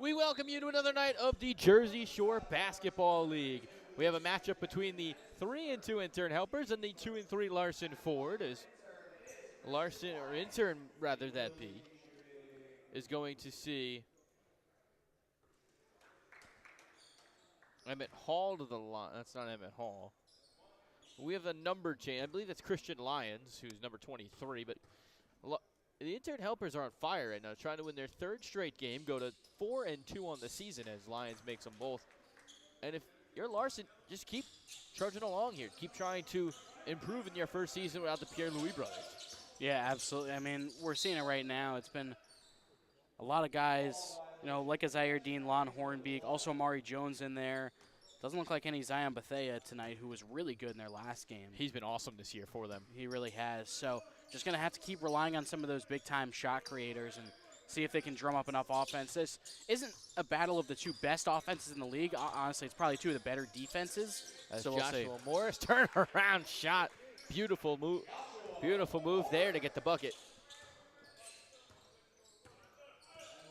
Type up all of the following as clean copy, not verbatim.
We welcome you to another night of the Jersey Shore Basketball League. We have a matchup between the 3-2 Intern Helpers and the 2-3 Larson Ford, as Larson, or Intern rather that be, is going to see Emmett Hall to the line. That's not Emmett Hall. We have a number change. I believe that's Christian Lyons, who's number 23, but the Intern Helpers are on fire right now, trying to win their third straight game, go to 4-2 on the season as Lyons makes them both. And if you're Larson, just keep trudging along here. Keep trying to improve in your first season without the Pierre-Louis brothers. Yeah, absolutely. I mean, we're seeing it right now. It's been a lot of guys, you know, like Zaire Dean, Lon Hornbeek, also Amari Jones in there. Doesn't look like any Zion Bethea tonight, who was really good in their last game. He's been awesome this year for them. He really has. So just going to have to keep relying on some of those big-time shot creators and see if they can drum up enough offense. This isn't a battle of the two best offenses in the league. Honestly, it's probably two of the better defenses. As so we'll Joshua see. Morris turnaround shot. Beautiful move. Beautiful move there to get the bucket.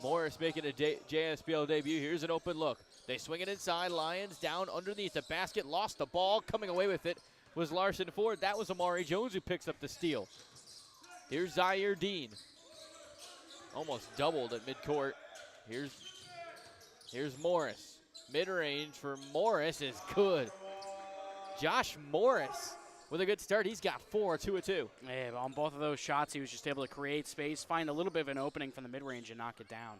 Morris making a JSBL debut. Here's an open look. They swing it inside. Lyons down underneath the basket. Lost the ball. Coming away with it was Larson Ford. That was Amari Jones who picks up the steal. Here's Zaire Dean. Almost doubled at midcourt. Here's Morris. Mid-range for Morris is good. Josh Morris with a good start. He's got 4, 2 of 2. Yeah, on both of those shots, he was just able to create space, find a little bit of an opening from the mid-range and knock it down.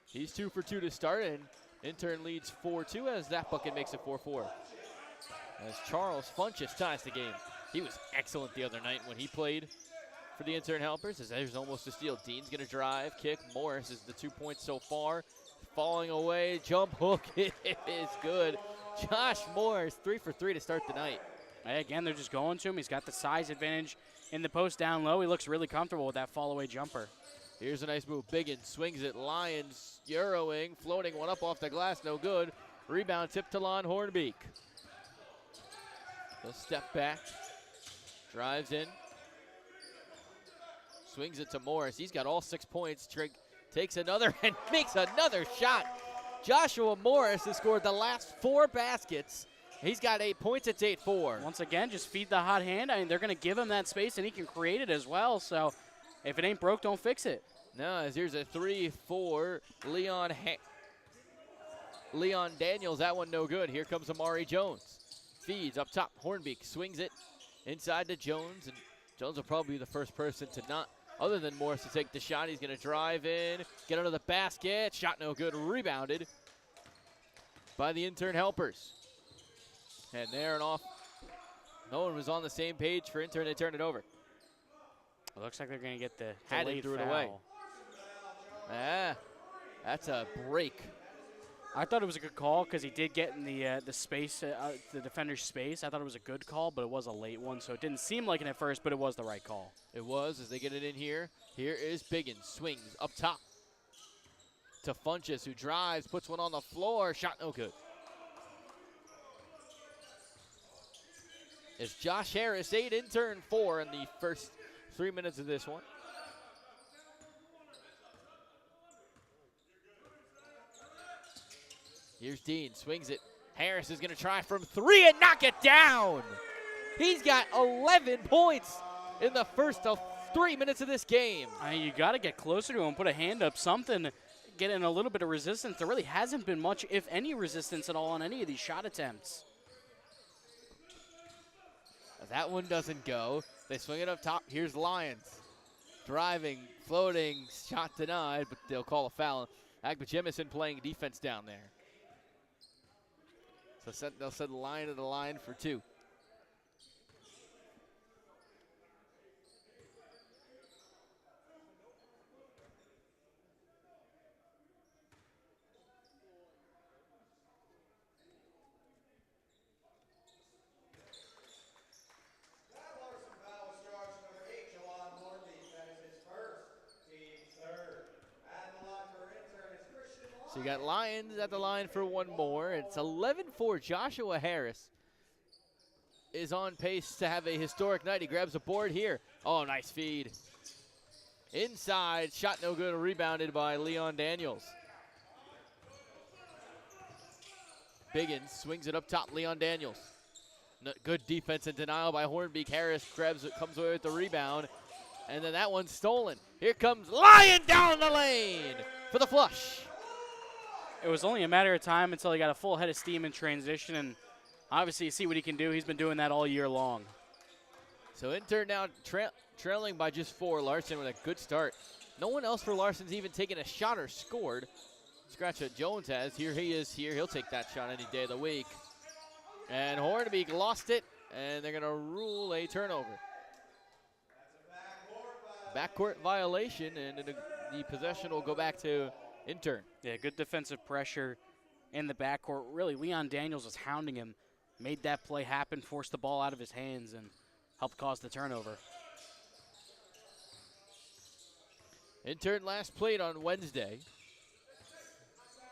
He's 2 for 2 to start, and Intern leads 4-2 as that bucket makes it 4-4. As Charles Funchess ties the game. He was excellent the other night when he played for the Intern Helpers, as there's almost a steal. Dean's going to drive, kick. Morris is the 2 points so far. Falling away, jump hook is good. Josh Morris, 3 for 3 to start the night. Again, they're just going to him. He's got the size advantage in the post down low. He looks really comfortable with that fall-away jumper. Here's a nice move. Biggins swings it. Lyons Euroing, floating one up off the glass, no good. Rebound tip to Lon Hornbeek. He'll step back, drives in, swings it to Morris. He's got all 6 points. Takes another and makes another shot. Joshua Morris has scored the last 4 baskets. He's got 8 points. It's 8-4. Once again, just feed the hot hand. I mean, they're going to give him that space, and he can create it as well. So if it ain't broke, don't fix it. No, as here's a 3 for Leon Daniels. That one no good. Here comes Amari Jones. Feeds up top. Hornbeek swings it inside to Jones, and Jones will probably be the first person to not, other than Morris, to take the shot. He's going to drive in, get under the basket. Shot no good. Rebounded by the Intern Helpers. And there and off. No one was on the same page for Intern. They turned it over. It looks like they're going to get the Haddon threw it away. Ah, that's a break. I thought it was a good call because he did get in the space, the defender's space. I thought it was a good call, but it was a late one, so it didn't seem like it at first, but it was the right call. It was as they get it in here. Here is Biggins, swings up top to Funchess, who drives, puts one on the floor. Shot no good. It's Josh Harris, 8, Intern 4 in the first 3 minutes of this one. Here's Dean, swings it. Harris is going to try from 3 and knock it down. He's got 11 points in the first 3 minutes of this game. You got to get closer to him, put a hand up, something, get in a little bit of resistance. There really hasn't been much, if any, resistance at all on any of these shot attempts. That one doesn't go. They swing it up top. Here's Lyons. Driving, floating, shot denied, but they'll call a foul. Agba Jemison playing defense down there. So they'll send Lyon to the line for 2. So you got Lyons at the line for 1 more. It's 11-4. Joshua Harris is on pace to have a historic night. He grabs a board here. Oh, nice feed. Inside, shot no good, rebounded by Leon Daniels. Biggins swings it up top, Leon Daniels. Good defense and denial by Hornbeak. Harris grabs it, comes away with the rebound, and then that one's stolen. Here comes Lyon down the lane for the flush. It was only a matter of time until he got a full head of steam in transition, and obviously you see what he can do. He's been doing that all year long. So Intern now trailing by just 4. Larson with a good start. No one else for Larson's even taken a shot or scored. Scratch what Jones has. Here he is here. He'll take that shot any day of the week. And Hornbeak lost it, and they're going to rule a turnover. Backcourt violation, and the possession will go back to Intern. Yeah, good defensive pressure in the backcourt. Really, Leon Daniels was hounding him, made that play happen, forced the ball out of his hands, and helped cause the turnover. Intern last played on Wednesday.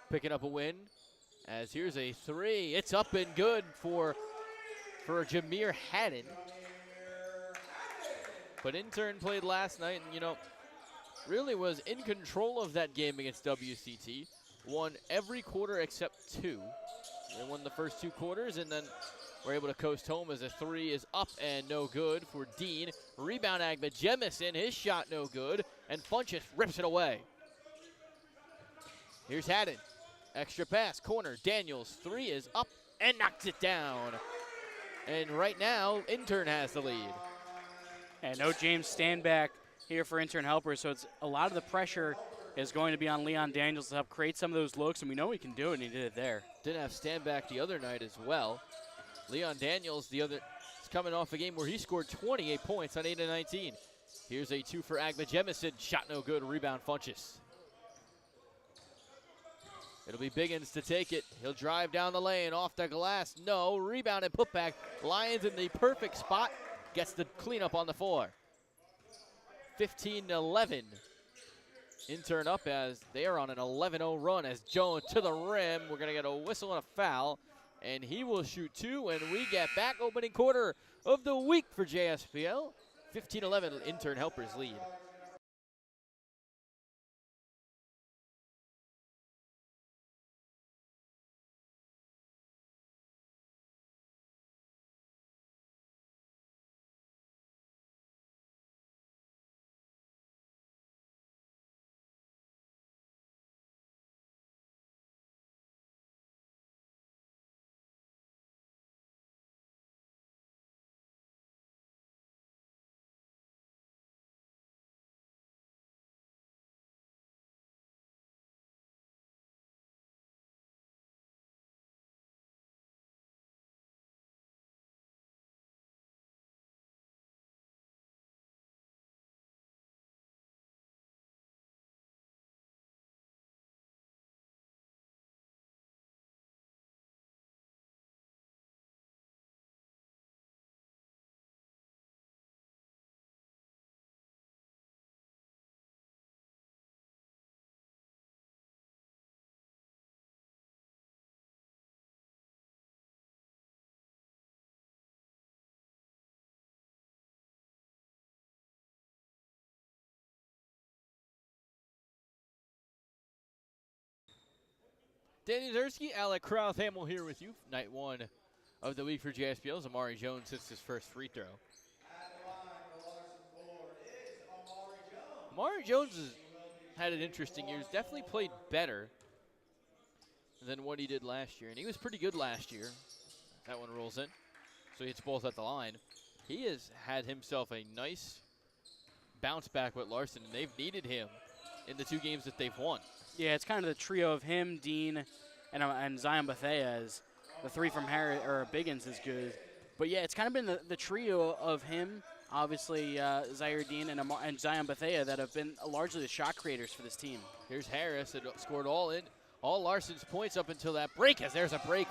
Picking up a win. As here's a 3. It's up and good for Jameer Haddon. But Intern played last night and, really was in control of that game against WCT. Won every quarter except 2. They won the first 2 quarters and then were able to coast home as a 3 is up and no good for Dean. Rebound Agba Jemison, his shot no good, and Funchess rips it away. Here's Haddon. Extra pass, corner, Daniels, 3 is up and knocks it down. And right now, Intern has the lead. And no James Standback here for Intern helpers, so it's a lot of the pressure is going to be on Leon Daniels to help create some of those looks, and we know he can do it, and he did it there. Didn't have Standback the other night as well. Leon Daniels is coming off a game where he scored 28 points on 8 of 19. Here's a 2 for Agba Jemison, shot no good, rebound Funchess. It'll be Biggins to take it. He'll drive down the lane, off the glass. No, rebound and putback. Lions in the perfect spot. Gets the cleanup on the floor. 15-11. Intern up as they are on an 11-0 run as Jones to the rim. We're going to get a whistle and a foul. And he will shoot 2, and we get back opening quarter of the week for JSPL. 15-11, Intern helpers lead. Danny Zersky, Alec Krauthamel here with you. Night 1 of the week for JSPL as Amari Jones hits his first free throw. Amari Jones has had an interesting year. He's definitely played better than what he did last year. And he was pretty good last year. That one rolls in. So he hits both at the line. He has had himself a nice bounce back with Larson, and they've needed him in the 2 games that they've won. Yeah, it's kind of the trio of him, Dean, and Zion Bethea. As the 3 from Harris or Biggins is good. But yeah, it's kind of been the trio of him, obviously Zaire Dean and Zion Bethea that have been largely the shot creators for this team. Here's Harris that scored all Larson's points up until that break, as there's a break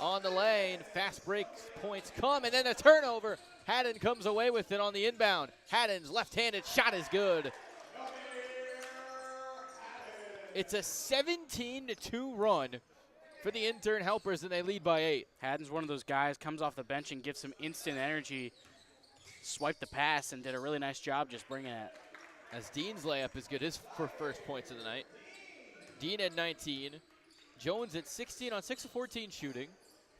on the lane. Fast break points come, and then a turnover. Haddon comes away with it on the inbound. Haddon's left-handed shot is good. It's a 17-2 run for the Intern helpers, and they lead by 8. Haddon's one of those guys, comes off the bench and gives some instant energy. Swiped the pass and did a really nice job just bringing it. As Dean's layup is good, his first points of the night. Dean had 19. Jones at 16 on 6 of 14 shooting,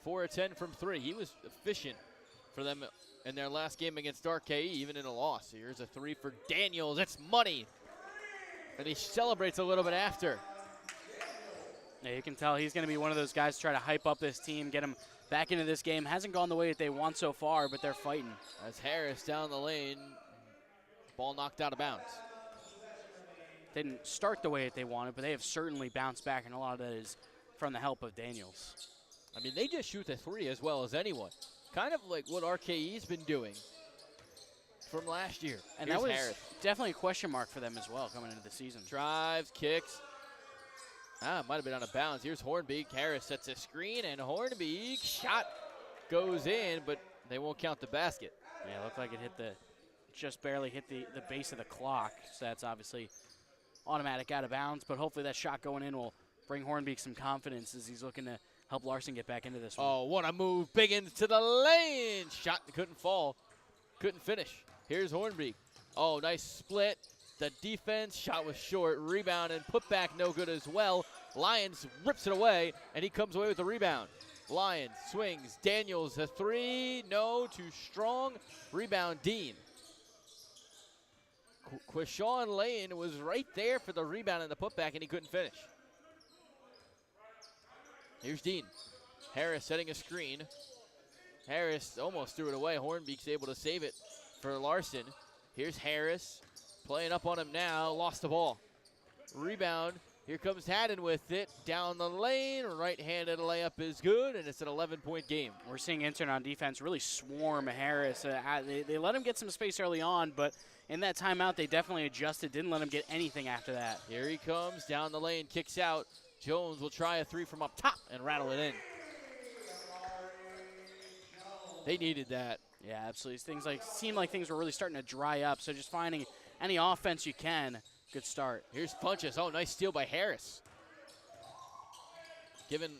4 of 10 from 3. He was efficient for them in their last game against RKE, even in a loss. Here's a 3 for Daniels. That's money. And he celebrates a little bit after. Yeah, you can tell he's going to be one of those guys to try to hype up this team, get them back into this game. Hasn't gone the way that they want so far, but they're fighting. As Harris down the lane, ball knocked out of bounds. Didn't start the way that they wanted, but they have certainly bounced back, and a lot of that is from the help of Daniels. I mean, they just shoot the 3 as well as anyone. Kind of like what RKE's been doing from last year. And Here's that was Harris. definitely a question mark for them as well coming into the season. Drives, kicks. Might have been out of bounds. Here's Hornbeek. Harris sets a screen, and Hornbeek shot goes in, but they won't count the basket. Yeah, it looked like it just barely hit the base of the clock. So that's obviously automatic out of bounds, but hopefully that shot going in will bring Hornbeek some confidence as he's looking to help Larson get back into this one. Oh, what a move. Biggins to the lane. Shot couldn't fall. Couldn't finish. Here's Hornbeek. Oh, nice split. The defense shot was short. Rebound and put back no good as well. Lyons rips it away, and he comes away with the rebound. Lyons swings. Daniels a 3. No, too strong. Rebound, Dean. Quishon Lane was right there for the rebound and the putback, and he couldn't finish. Here's Dean. Harris setting a screen. Harris almost threw it away. Hornbeek's able to save it for Larson. Here's Harris playing up on him now. Lost the ball. Rebound. Here comes Haddon with it. Down the lane. Right-handed layup is good, and it's an 11-point game. We're seeing Intern on defense really swarm Harris. They let him get some space early on, but in that timeout, they definitely adjusted. Didn't let him get anything after that. Here he comes. Down the lane. Kicks out. Jones will try a 3 from up top and rattle it in. They needed that. Yeah, absolutely. Seemed like things were really starting to dry up, so just finding any offense you can, good start. Here's Punches. Oh, nice steal by Harris. Giving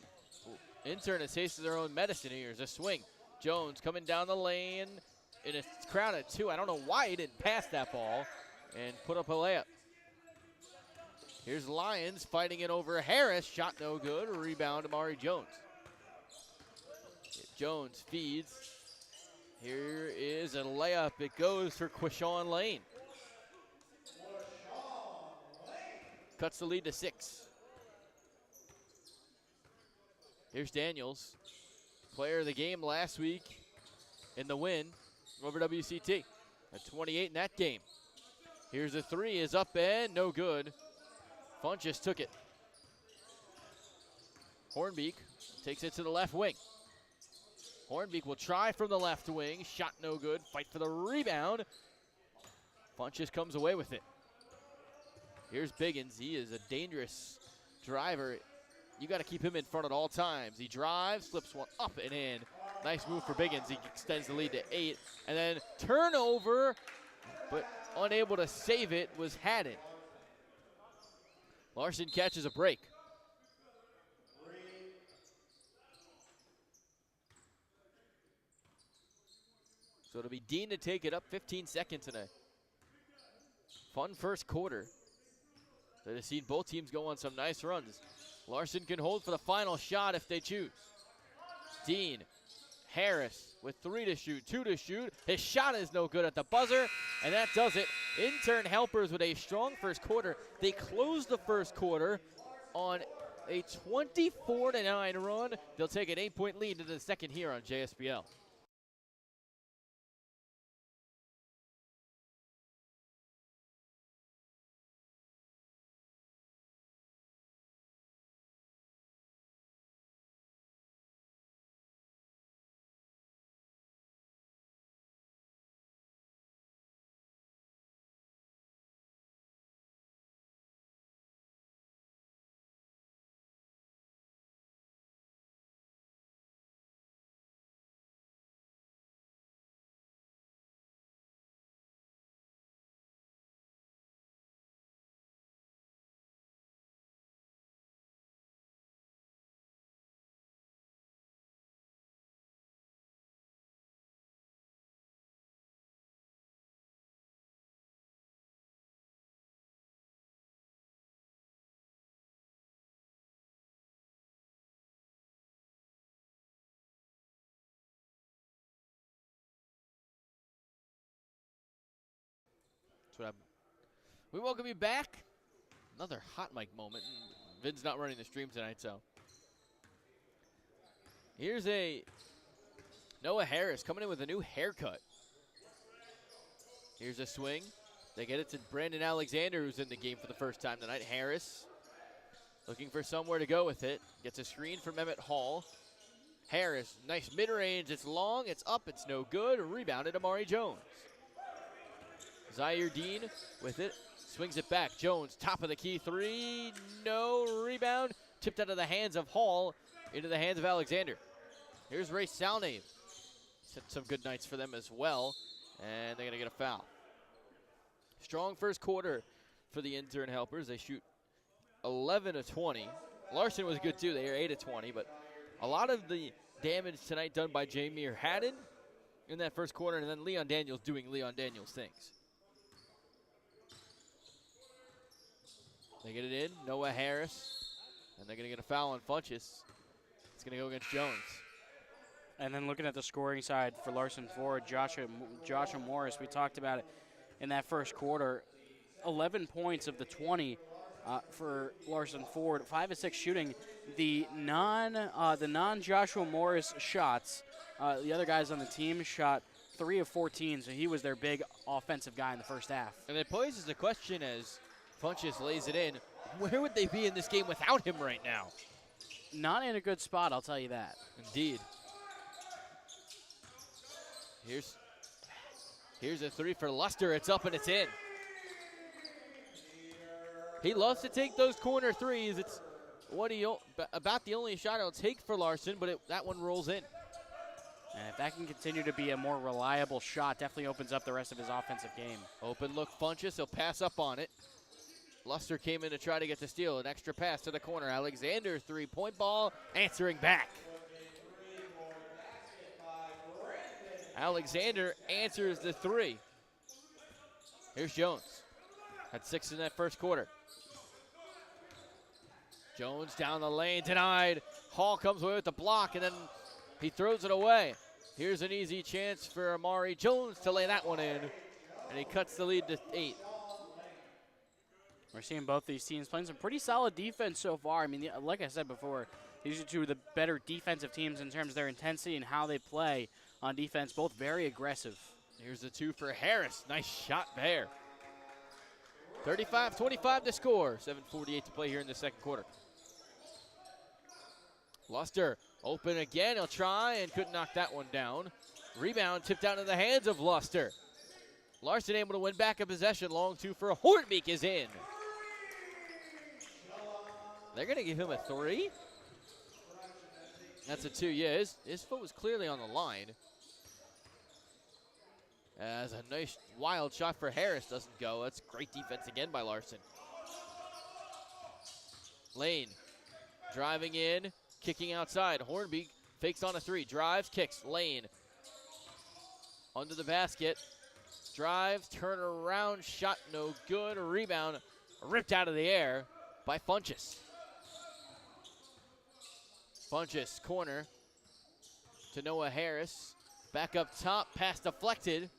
Intern a taste of their own medicine here. Here's a swing. Jones coming down the lane in a crowd of 2. I don't know why he didn't pass that ball and put up a layup. Here's Lyons fighting it over Harris. Shot no good. Rebound to Amari Jones. Jones feeds. Here is a layup. It goes for Quishon Lane. Cuts the lead to 6. Here's Daniels, player of the game last week in the win over WCT. At 28 in that game. Here's a 3, is up and no good. Font just took it. Hornbeek takes it to the left wing. Hornbeek will try from the left wing. Shot no good. Fight for the rebound. Funches comes away with it. Here's Biggins. He is a dangerous driver. You got to keep him in front at all times. He drives, slips one up and in. Nice move for Biggins. He extends the lead to 8. And then turnover, but unable to save it was Haddon. Larson catches a break. So it'll be Dean to take it up. 15 seconds in a fun first quarter. That has seen both teams go on some nice runs. Larson can hold for the final shot if they choose. Dean, Harris with 3 to shoot, 2 to shoot. His shot is no good at the buzzer, and that does it. Intern Helpers with a strong first quarter. They close the first quarter on a 24-9 run. They'll take an 8-point lead into the second here on JSPL. That's what happened. We welcome you back. Another hot mic moment. Vin's not running the stream tonight, so. Here's a Noah Harris coming in with a new haircut. Here's a swing. They get it to Brandon Alexander, who's in the game for the first time tonight. Harris looking for somewhere to go with it. Gets a screen from Emmett Hall. Harris, nice mid-range. It's long, it's up, it's no good. Rebounded Amari Jones. Zaire Dean with it. Swings it back. Jones, top of the key three. No rebound. Tipped out of the hands of Hall into the hands of Alexander. Here's Ray Salnave. Set some good nights for them as well. And they're going to get a foul. Strong first quarter for the Intern helpers. They shoot 11 of 20. Larson was good too. They are 8 of 20. But a lot of the damage tonight done by Jameer Haddon in that first quarter. And then Leon Daniels doing Leon Daniels things. They get it in. Noah Harris. And they're going to get a foul on Funchess. It's going to go against Jones. And then looking at the scoring side for Larson Ford, Joshua Morris, we talked about it in that first quarter. 11 points of the 20 for Larson Ford. 5 of 6 shooting. The non-Joshua Morris shots, the other guys on the team shot 3 of 14, so he was their big offensive guy in the first half. And it poses the question as Funchess lays it in, where would they be in this game without him right now? Not in a good spot, I'll tell you that. Indeed. Here's a three for Luster. It's up and it's in. He loves to take those corner threes. It's about the only shot he'll take for Larson, but that one rolls in. And if that can continue to be a more reliable shot, definitely opens up the rest of his offensive game. Open look Funchess. He'll pass up on it. Luster came in to try to get the steal. An extra pass to the corner. Alexander, three-point ball, answering back. Alexander answers the three. Here's Jones. Had 6 in that first quarter. Jones down the lane, denied. Hall comes away with the block, and then he throws it away. Here's an easy chance for Amari Jones to lay that one in, and he cuts the lead to 8. We're seeing both these teams playing some pretty solid defense so far. I mean, like I said before, these are two of the better defensive teams in terms of their intensity and how they play on defense, both very aggressive. Here's the 2 for Harris. Nice shot there. 35-25 to score. 7:48 to play here in the second quarter. Luster open again. He'll try and couldn't knock that one down. Rebound tipped out in the hands of Luster. Larson able to win back a possession. Long 2 for Hornbeek is in. They're going to give him a 3. That's a 2. Yeah, his foot was clearly on the line. As a nice wild shot for Harris doesn't go. That's great defense again by Larson. Lane driving in, kicking outside. Hornbeek fakes on a 3, drives, kicks. Lane under the basket, drives, turn around, shot no good. Rebound ripped out of the air by Funchess. Funchess corner to Noah Harris. Back up top, pass deflected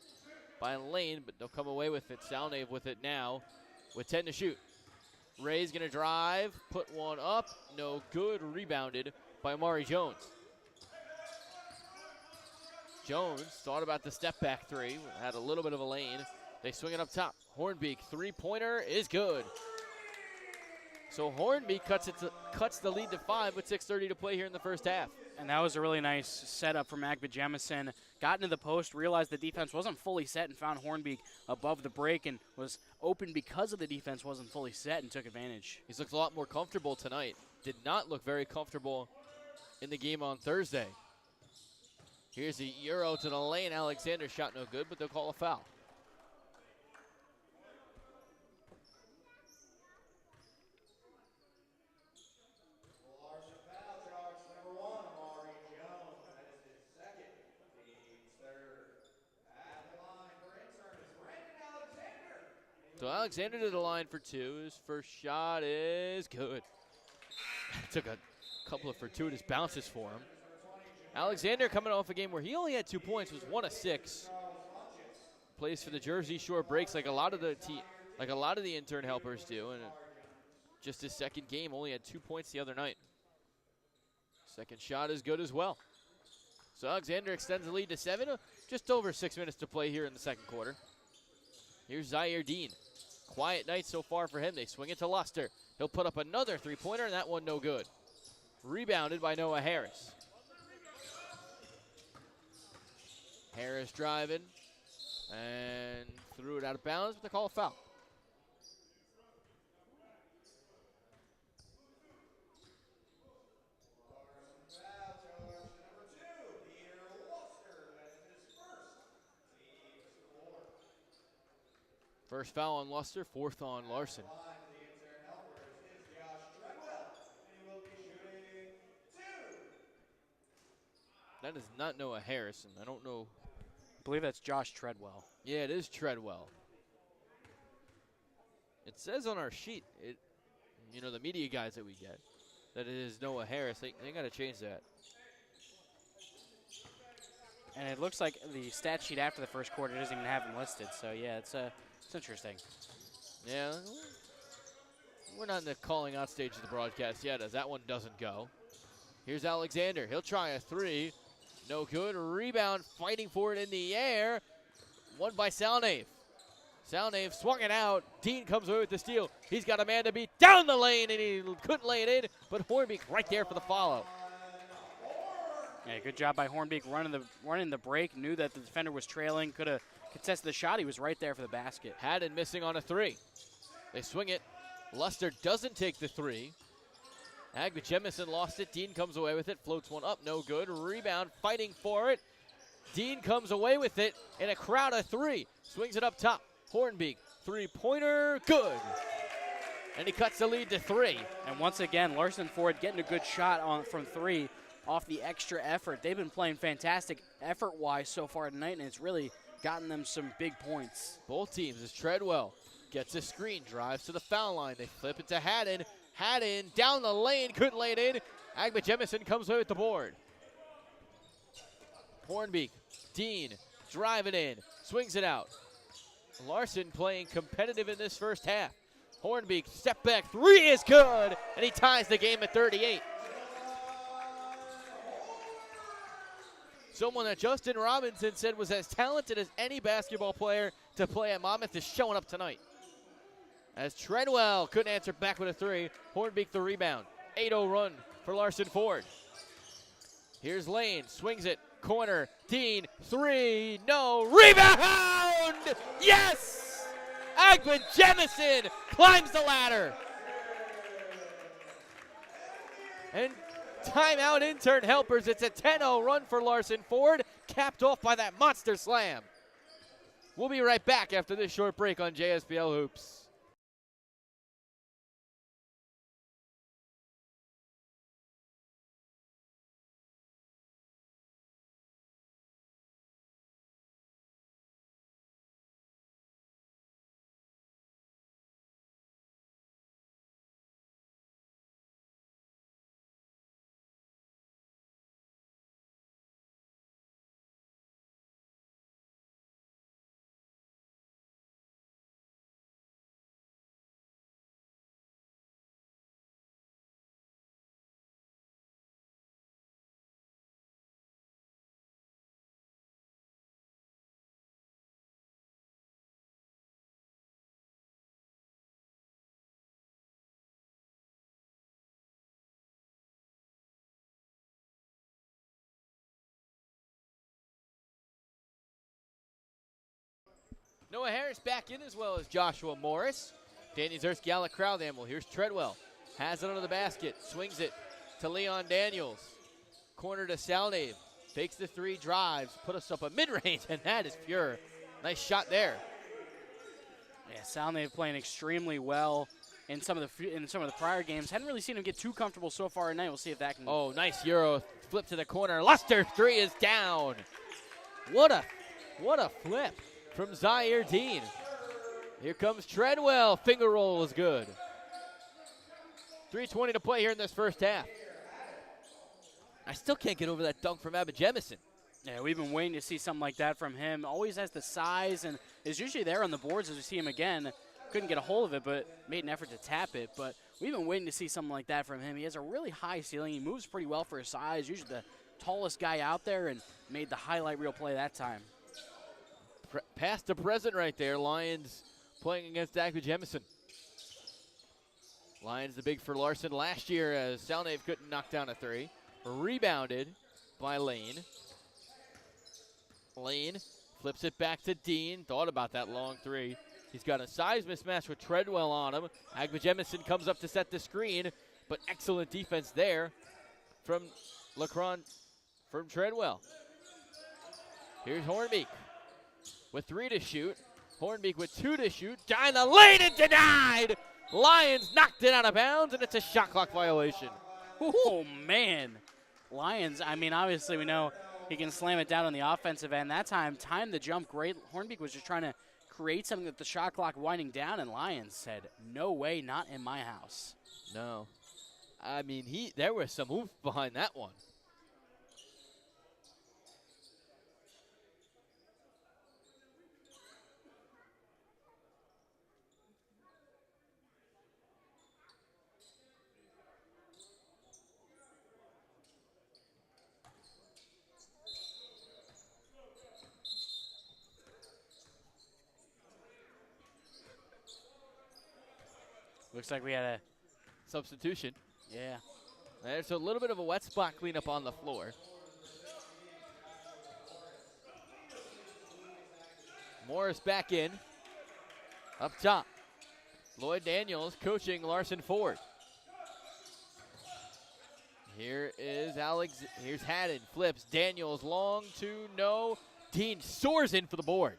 by Lane, but they'll come away with it. Salnave with it now with 10 to shoot. Ray's going to drive, put one up, no good. Rebounded by Amari Jones. Jones thought about the step back 3, had a little bit of a lane. They swing it up top. Hornbeek, three-pointer is good. So Hornbeek cuts the lead to 5 with 6:30 to play here in the first half. And that was a really nice setup from Agba Jemison. Got into the post, realized the defense wasn't fully set, and found Hornbeek above the break and was open because of the defense wasn't fully set and took advantage. He's looked a lot more comfortable tonight. Did not look very comfortable in the game on Thursday. Here's the Euro to the lane. Alexander shot no good, but they'll call a foul. So Alexander to the line for 2. His first shot is good. Took a couple of fortuitous bounces for him. Alexander coming off a game where he only had 2 points, was 1 of 6. plays for the Jersey Shore Breaks like a lot of the intern helpers do, and just his second game, only had 2 points the other night. Second shot is good as well. So Alexander extends the lead to 7. Just over 6 minutes to play here in the second quarter. Here's Zaire Dean. Quiet night so far for him. They swing it to Luster. He'll put up another three-pointer, and that one no good. Rebounded by Noah Harris. Harris driving and threw it out of bounds, but they call a foul. First foul on Luster, fourth on Larson. That is not Noah Harrison. I don't know. I believe that's Josh Treadwell. Yeah, it is Treadwell. It says on our sheet, the media guys that we get, that it is Noah Harris. They got to change that. And it looks like the stat sheet after the first quarter doesn't even have him listed. So, yeah, it's interesting. Yeah, we're not in the calling out stage of the broadcast yet, as that one doesn't go. Here's Alexander. He'll try a three. No good. Rebound, fighting for it in the air. Won by Salnave. Salnave swung it out. Dean comes away with the steal. He's got a man to beat down the lane, and he couldn't lay it in, but Hornbeek right there for the follow. Yeah, good job by Hornbeek running the break. Knew that the defender was trailing. Could have contested the shot. He was right there for the basket. Haddon missing on a three. They swing it. Luster doesn't take the three. Agba Jemison lost it. Dean comes away with it. Floats one up. No good. Rebound. Fighting for it. Dean comes away with it in a crowd of three. Swings it up top. Hornbeek. Three-pointer. Good. And he cuts the lead to three. And once again, Larson Ford getting a good shot from three off the extra effort. They've been playing fantastic effort-wise so far tonight, and it's really gotten them some big points. Both teams as Treadwell gets a screen, drives to the foul line. They flip it to Haddon. Haddon down the lane, couldn't lay it in. Agba Jemison comes away with the board. Hornbeek, Dean driving in, swings it out. Larson playing competitive in this first half. Hornbeek, step back, three is good, and he ties the game at 38. Someone that Justin Robinson said was as talented as any basketball player to play at Monmouth is showing up tonight. As Treadwell couldn't answer back with a three. Hornbeek the rebound. 8-0 run for Larson Ford. Here's Lane, swings it, corner, Dean, three, no, rebound! Yes! Agba Jemison climbs the ladder. And timeout intern helpers. It's a 10-0 run for Larson Ford, capped off by that monster slam. We'll be right back after this short break on JSPL Hoops. Noah Harris back in as well as Joshua Morris. Danny Zersky, Alec Crowthamel. Here's Treadwell. Has it under the basket. Swings it to Leon Daniels. Corner to Salnave. Fakes the three, drives. Put us up a mid-range, and that is pure. Nice shot there. Yeah, Salnave playing extremely well in some of the prior games. Hadn't really seen him get too comfortable so far tonight. We'll see if that can. Oh, nice Euro flip to the corner. Luster, three is down. What a flip from Zaire Dean. Here comes Treadwell. Finger roll is good. 3:20 to play here in this first half. I still can't get over that dunk from Agba Jemison. Yeah, we've been waiting to see something like that from him. Always has the size and is usually there on the boards as we see him again. Couldn't get a hold of it, but made an effort to tap it. But we've been waiting to see something like that from him. He has a really high ceiling. He moves pretty well for his size. Usually the tallest guy out there, and made the highlight reel play that time. Past to present right there. Lions playing against Agba Jemison. Lions the big for Larson last year as Salnave couldn't knock down a three. Rebounded by Lane. Lane flips it back to Dean. Thought about that long three. He's got a size mismatch with Treadwell on him. Agba Jemison comes up to set the screen, but excellent defense there from Lacron, from Treadwell. Here's Hornbeek with 3 to shoot. Hornbeek with 2 to shoot. Down the lane and denied. Lions knocked it out of bounds, and it's a shot clock violation. Oh, man. Lions, I mean, obviously we know he can slam it down on the offensive end. That time, timed the jump great. Hornbeek was just trying to create something with the shot clock winding down, and Lions said, no way, not in my house. No. I mean, there was some oomph behind that one. Looks like we had a Substitution. yeah. There's a little bit of a wet spot cleanup on the floor. Morris back in. Up top. Lloyd Daniels coaching Larson Ford. Here is here's Haddon. Flips. Daniels long to no. Dean soars in for the board.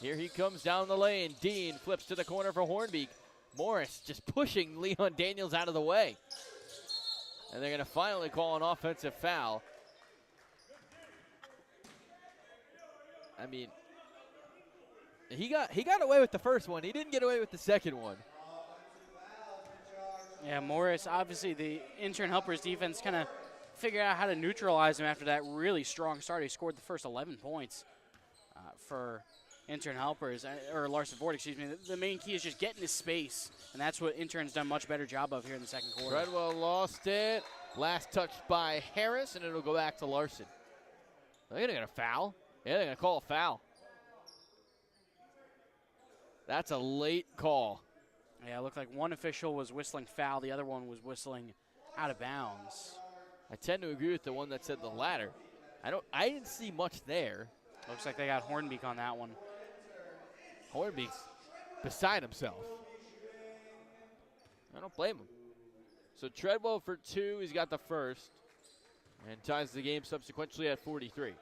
Here he comes down the lane. Dean flips to the corner for Hornbeek. Morris just pushing Leon Daniels out of the way. And they're going to finally call an offensive foul. I mean, he got away with the first one. He didn't get away with the second one. Yeah, Morris, obviously the intern helpers defense kind of figured out how to neutralize him after that really strong start. He scored the first 11 points for intern helpers, or Larson Ford, excuse me. The main key is just getting his space, and that's what intern's done a much better job of here in the second quarter. Treadwell lost it. Last touch by Harris, and it'll go back to Larson. They're going to foul. Yeah, they're going to call a foul. That's a late call. Yeah, it looked like one official was whistling foul. The other one was whistling out of bounds. I tend to agree with the one that said the latter. I didn't see much there. Looks like they got Hornbeek on that one. Hornbeek's beside himself. I don't blame him. So Treadwell for 2. He's got the first. And ties the game subsequently at 43.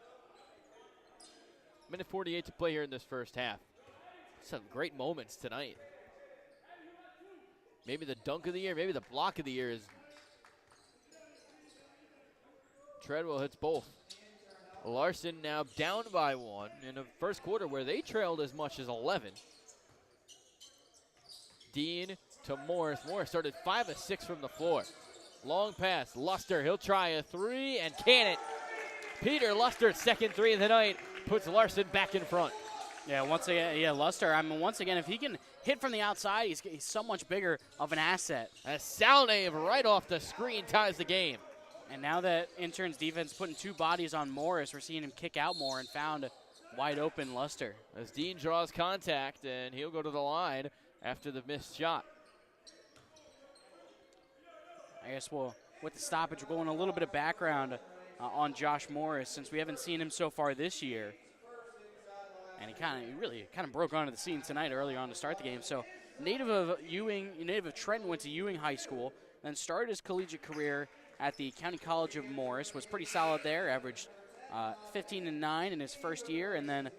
Minute 48 to play here in this first half. Some great moments tonight. Maybe the dunk of the year, maybe the block of the year is Treadwell hits both. Larson now down by 1 in a first quarter where they trailed as much as 11. Dean to Morris. Morris started 5 of 6 from the floor. Long pass. Luster, he'll try a 3 and can it. Peter Luster's second 3 of the night puts Larson back in front. Yeah, once again, Luster, I mean, once again, if he can hit from the outside, he's so much bigger of an asset. As Salnave right off the screen ties the game. And now that Intern's defense putting 2 bodies on Morris, we're seeing him kick out more and found wide open Luster. As Dean draws contact, and he'll go to the line after the missed shot. I guess with the stoppage, we're going a little bit of background on Josh Morris since we haven't seen him so far this year. And he really broke onto the scene tonight early on to start the game. So native of Trenton, went to Ewing High School, then started his collegiate career at the County College of Morris, was pretty solid there, averaged 15-9 in his first year, and then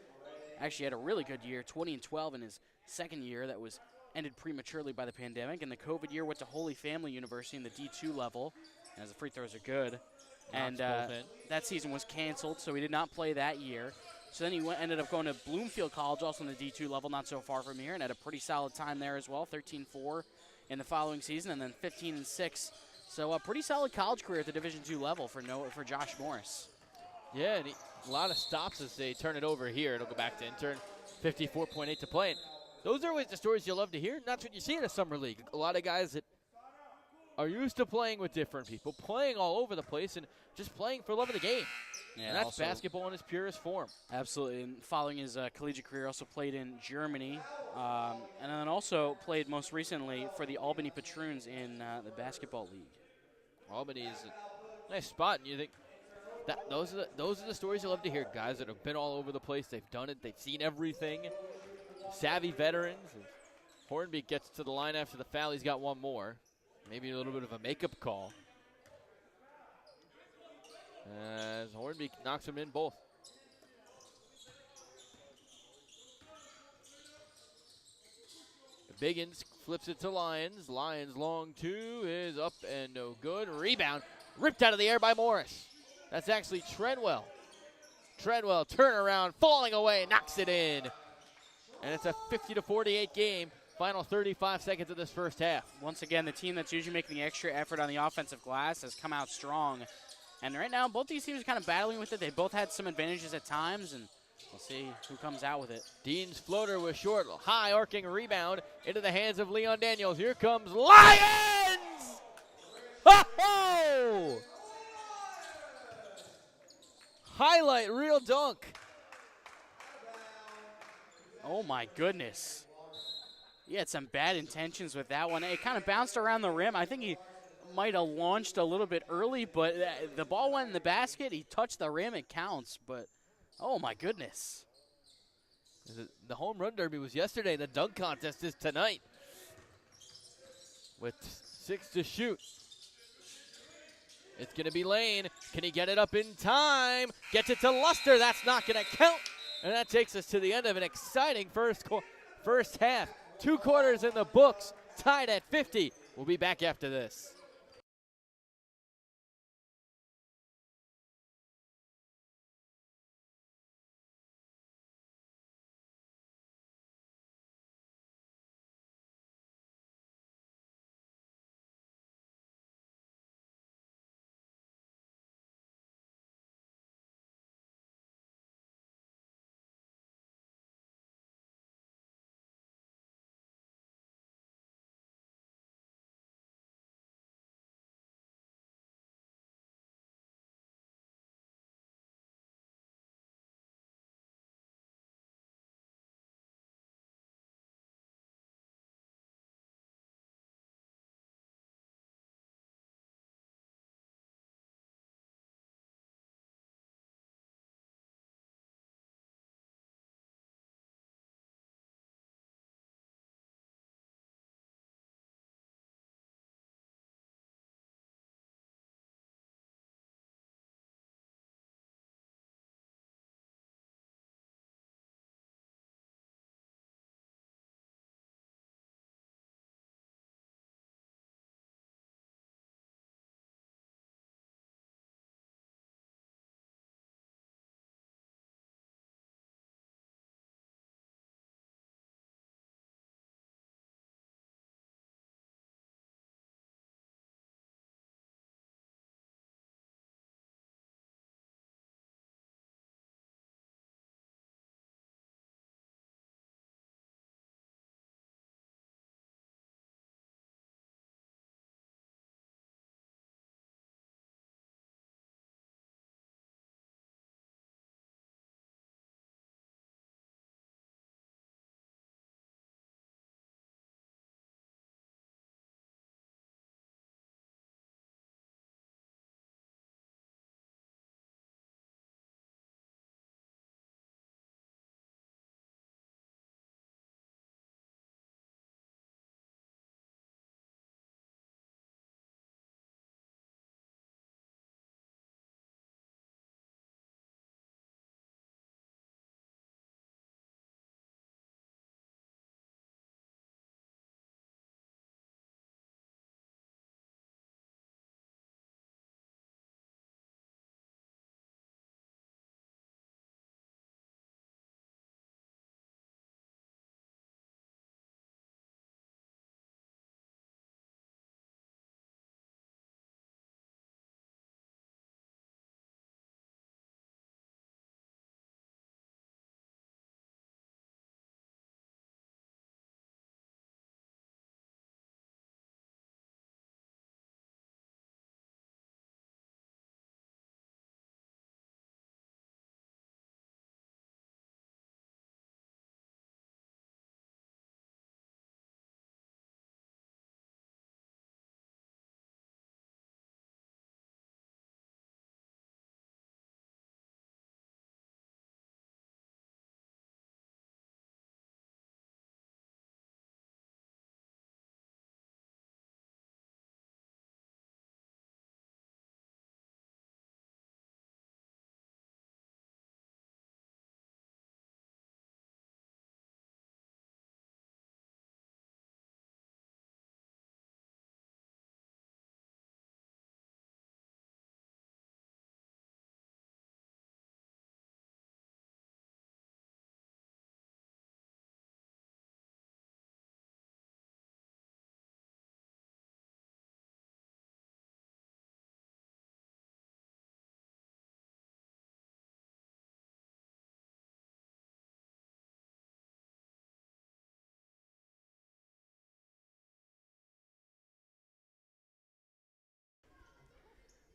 actually had a really good year, 20-12 in his second year that was ended prematurely by the pandemic. And the COVID year went to Holy Family University in the D2 level, as the free throws are good. And that season was canceled, so he did not play that year. So then he ended up going to Bloomfield College, also in the D2 level, not so far from here, and had a pretty solid time there as well, 13-4 in the following season, and then 15-6. So a pretty solid college career at the Division II level for Josh Morris. Yeah, and a lot of stops as they turn it over here. It'll go back to Intern. 54.8 to play. And those are always the stories you love to hear. And that's what you see in a summer league. A lot of guys that are used to playing with different people, playing all over the place, and just playing for love of the game. Yeah, And that's also, basketball in its purest form. absolutely. And following his collegiate career, also played in Germany, and then also played most recently for the Albany Patroons in the basketball league. Albany is a nice spot, and you think that those are the stories you love to hear. Guys that have been all over the place, they've done it, they've seen everything. Savvy veterans. Hornbeak gets to the line after the foul. He's got one more. Maybe a little bit of a makeup call. As Hornbeak knocks him in both. Biggins flips it to Lyons. Lyons long two is up and no good. Rebound ripped out of the air by Morris. That's actually Treadwell. Treadwell turnaround, falling away, knocks it in. And it's a 50-48 game. Final 35 seconds of this first half. Once again, the team that's usually making the extra effort on the offensive glass has come out strong. And right now, both these teams are kind of battling with it. They both had some advantages at times, and we'll see who comes out with it. Dean's floater was short. High arcing rebound into the hands of Leon Daniels. Here comes Lyons! Ho-ho! Highlight reel dunk. Oh, my goodness. He had some bad intentions with that one. It kind of bounced around the rim. I think he might have launched a little bit early, but the ball went in the basket. He touched the rim. It counts, but oh, my goodness. The home run derby was yesterday. The dunk contest is tonight. With 6 to shoot. It's going to be Lane. Can he get it up in time? Gets it to Luster. That's not going to count. And that takes us to the end of an exciting first half. 2 quarters in the books, tied at 50. We'll be back after this.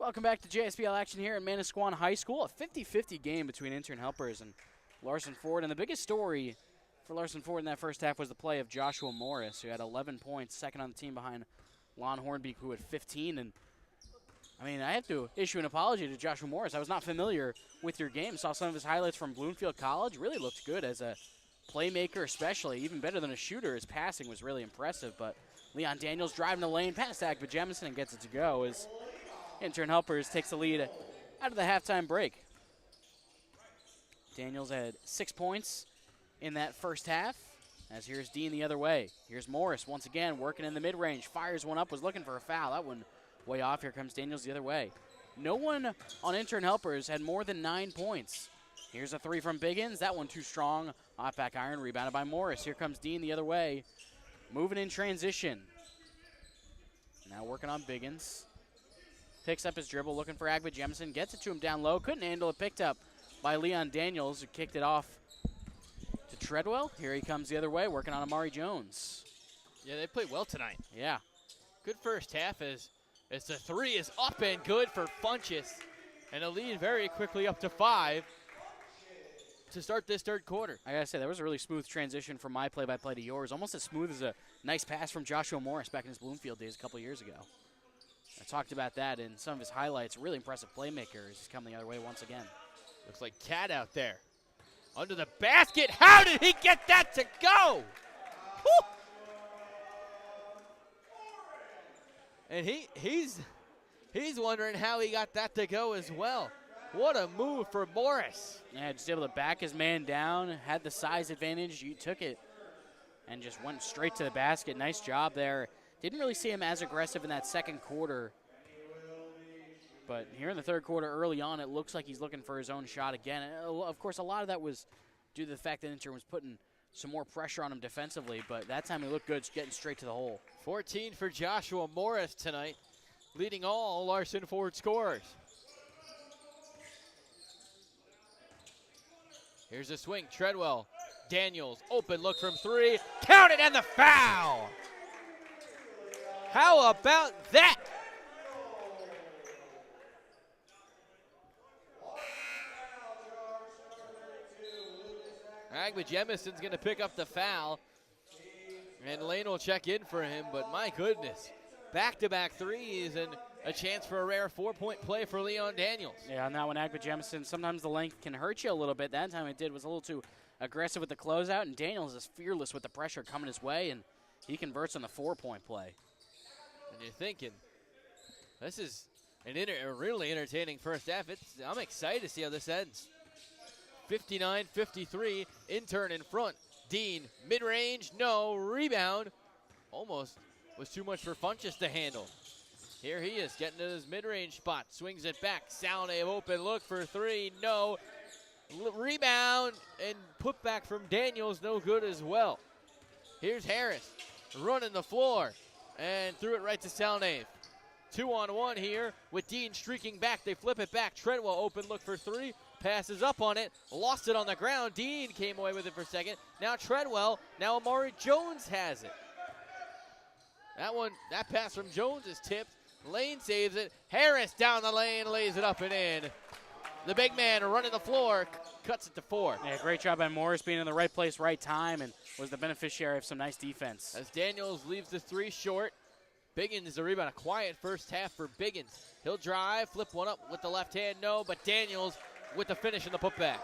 Welcome back to JSPL action here at Manasquan High School. A 50-50 game between Intern Helpers and Larson Ford. And the biggest story for Larson Ford in that first half was the play of Joshua Morris, who had 11 points, second on the team behind Lon Hornbeek, who had 15. And I mean, I have to issue an apology to Joshua Morris. I was not familiar with your game. Saw some of his highlights from Bloomfield College. Really looked good as a playmaker, especially. Even better than a shooter. His passing was really impressive. But Leon Daniels driving the lane past Agba Jemison and gets it to go as Intern Helpers takes the lead out of the halftime break. Daniels had 6 points in that first half, as here's Dean the other way. Here's Morris once again working in the mid-range. Fires one up, was looking for a foul. That one way off. Here comes Daniels the other way. No one on Intern Helpers had more than 9 points. Here's a three from Biggins. That one too strong. Off back iron, rebounded by Morris. Here comes Dean the other way. Moving in transition. Now working on Biggins. Picks up his dribble, looking for Agba Jemison. Gets it to him down low. Couldn't handle it. Picked up by Leon Daniels, who kicked it off to Treadwell. Here he comes the other way, working on Amari Jones. Yeah, they played well tonight. Yeah. Good first half as the three is up and good for Funchess. And a lead very quickly up to 5 to start this third quarter. I gotta say, that was a really smooth transition from my play-by-play to yours. Almost as smooth as a nice pass from Joshua Morris back in his Bloomfield days a couple years ago. I talked about that in some of his highlights. Really impressive playmaker as he's coming the other way once again. Looks like Cat out there. Under the basket. How did he get that to go? Woo! And he's wondering how he got that to go as well. What a move for Morris. Yeah, just able to back his man down, had the size advantage. You took it and just went straight to the basket. Nice job there. Didn't really see him as aggressive in that second quarter. But here in the third quarter, early on, it looks like he's looking for his own shot again. Of course, a lot of that was due to the fact that Intern was putting some more pressure on him defensively, but that time he looked good, getting straight to the hole. 14 for Joshua Morris tonight, leading all Larson Ford scorers. Here's a swing, Treadwell, Daniels, open look from 3, count it, and the foul! How about that? Agba Jemison's going to pick up the foul, and Lane will check in for him, but my goodness, back-to-back threes and a chance for a rare 4-point play for Leon Daniels. Yeah, on that one, Agba Jemison, sometimes the length can hurt you a little bit. That time it did was a little too aggressive with the closeout, and Daniels is fearless with the pressure coming his way, and he converts on the 4-point play. And you're thinking, this is a really entertaining first half. I'm excited to see how this ends. 59-53, Intern in front. Dean, mid-range, no, rebound. Almost was too much for Funchess to handle. Here he is, getting to his mid-range spot, swings it back. Salnave open, look for 3, no. Rebound and put back from Daniels, no good as well. Here's Harris, running the floor, and threw it right to Salnave. 2-on-1 here with Dean streaking back. They flip it back. Treadwell open, look for 3. Passes up on it, lost it on the ground. Dean came away with it for a second. Now Treadwell, now Amari Jones has it. That pass from Jones is tipped. Lane saves it. Harris down the lane, lays it up and in. The big man running the floor, cuts it to 4. Yeah, great job by Morris being in the right place, right time, and was the beneficiary of some nice defense. As Daniels leaves the 3 short, Biggins is a rebound. A quiet first half for Biggins. He'll drive, flip one up with the left hand, no, but Daniels with the finish and the putback.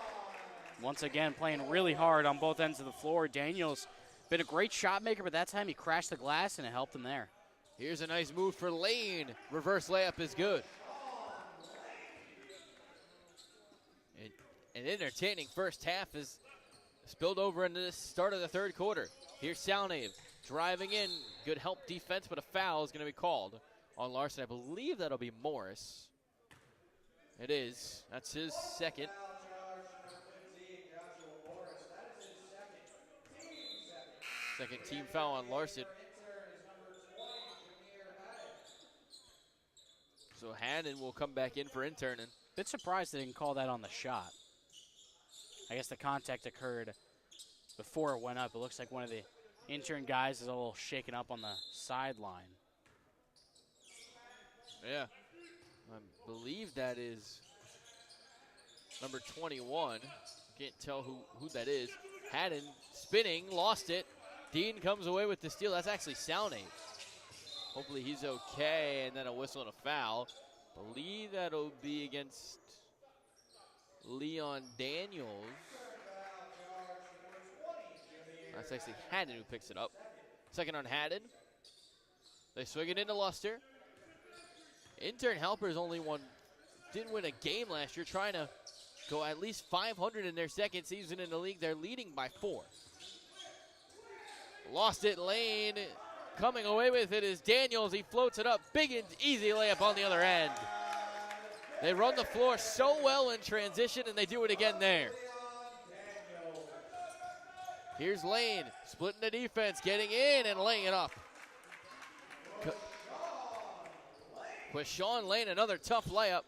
Once again, playing really hard on both ends of the floor. Daniels been a great shot maker, but that time he crashed the glass and it helped him there. Here's a nice move for Lane. Reverse layup is good. An entertaining first half is spilled over into the start of the third quarter. Here's Salnave driving in. Good help defense, but a foul is going to be called on Larson. I believe that'll be Morris. It is. That's his second. Second team foul on Larson. So Hannon will come back in for Intern. Bit surprised they didn't call that on the shot. I guess the contact occurred before it went up. It looks like one of the Intern guys is a little shaken up on the sideline. Yeah. I believe that is number 21. Can't tell who that is. Haddon spinning, lost it. Dean comes away with the steal. That's actually Salnate. Hopefully he's okay, and then a whistle and a foul. Believe that'll be against Leon Daniels. That's actually Haddon who picks it up. Second on Haddon. They swing it into Luster. Intern Helpers didn't win a game last year, trying to go at least 500 in their second season in the league. They're leading by 4. Lost it, Lane. Coming away with it is Daniels. He floats it up. Biggins, easy layup on the other end. They run the floor so well in transition, and they do it again there. Here's Lane, splitting the defense, getting in and laying it up. Quishon Lane, another tough layup.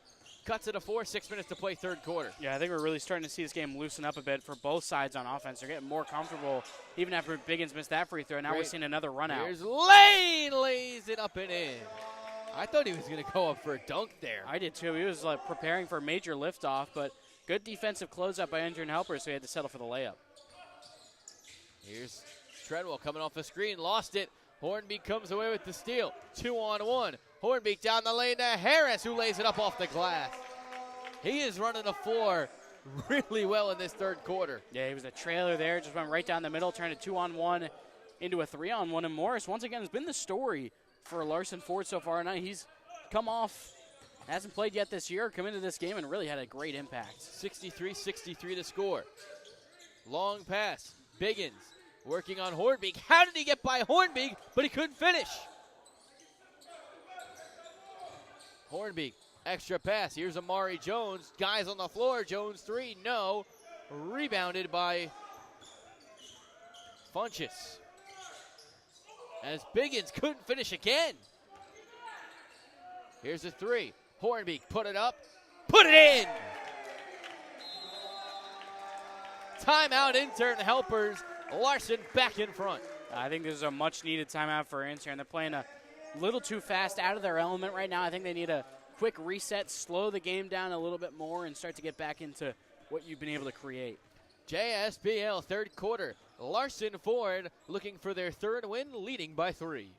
Cuts it to 4, 6 minutes to play third quarter. Yeah, I think we're really starting to see this game loosen up a bit for both sides on offense. They're getting more comfortable even after Biggins missed that free throw. Now we're seeing another run out. Here's Lane, lays it up and in. I thought he was going to go up for a dunk there. I did too. He was like preparing for a major liftoff, but good defensive closeout by Intern Helpers, so he had to settle for the layup. Here's Treadwell coming off the screen, lost it. Hornbeak comes away with the steal. 2-on-1. Hornbeak down the lane to Harris, who lays it up off the glass. He is running the floor really well in this third quarter. Yeah, he was a trailer there, just went right down the middle, turned a 2-on-1 into a 3-on-1. And Morris, once again, has been the story for Larson Ford so far. Now he's come off, hasn't played yet this year, come into this game and really had a great impact. 63-63 to score. Long pass. Biggins working on Hornbeak. How did he get by Hornbeak, but he couldn't finish? Hornbeak, extra pass. Here's Amari Jones. Guys on the floor. Jones 3, no. Rebounded by Funchess. As Biggins couldn't finish again. Here's a 3. Hornbeak, put it up. Put it in! Timeout, Intern Helpers. Larson back in front. I think this is a much-needed timeout for Intern. They're playing a little too fast, out of their element right now. I think they need a quick reset, slow the game down a little bit more, and start to get back into what you've been able to create. JSBL third quarter. Larson Ford looking for their third win, leading by 3.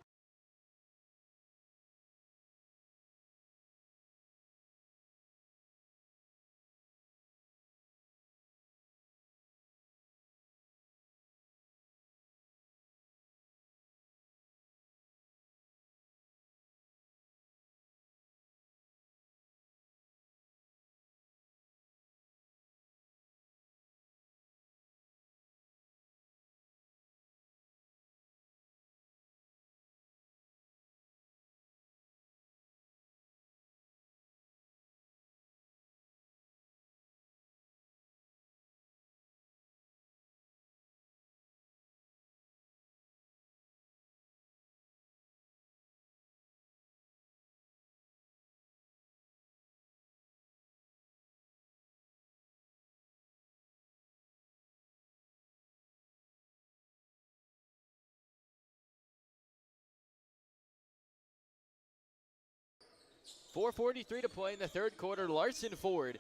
.443 to play in the third quarter. Larson Ford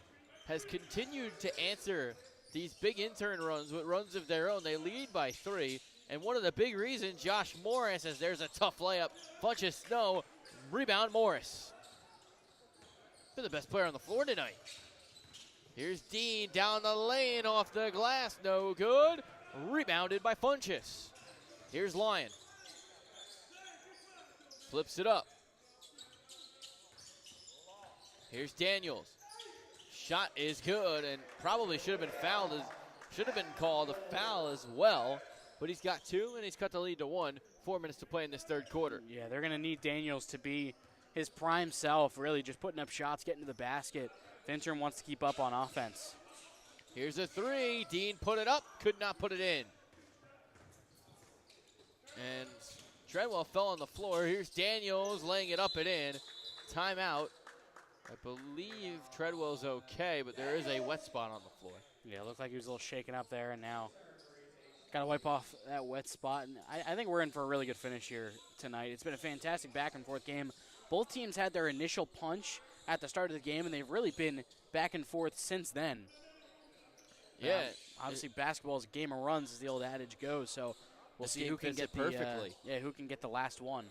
has continued to answer these big intern runs with runs of their own. They lead by 3. And one of the big reasons, Josh Morris, as there's a tough layup. Funchess Snow, rebound Morris. Been the best player on the floor tonight. Here's Dean down the lane off the glass, no good. Rebounded by Funchess. Here's Lyon. Flips it up. Here's Daniels. Shot is good and probably should have been fouled. Should have been called a foul as well. But he's got 2 and he's cut the lead to 1. 4 minutes to play in this third quarter. Yeah, they're going to need Daniels to be his prime self, really just putting up shots, getting to the basket. If Intern wants to keep up on offense. Here's a 3. Dean put it up, could not put it in. And Treadwell fell on the floor. Here's Daniels laying it up and in. Timeout. I believe Treadwell's okay, but there is a wet spot on the floor. Yeah, it looked like he was a little shaken up there, and now got to wipe off that wet spot. And I think we're in for a really good finish here tonight. It's been a fantastic back-and-forth game. Both teams had their initial punch. at the start of the game, and they've really been back and forth since then. Yeah. Obviously, basketball is a game of runs, as the old adage goes. So we'll see who can get perfectly. who can get the last one.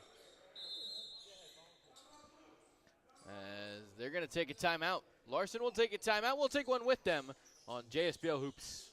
As they're going to take a timeout. Larson will take a timeout. We'll take one with them on JSBL Hoops.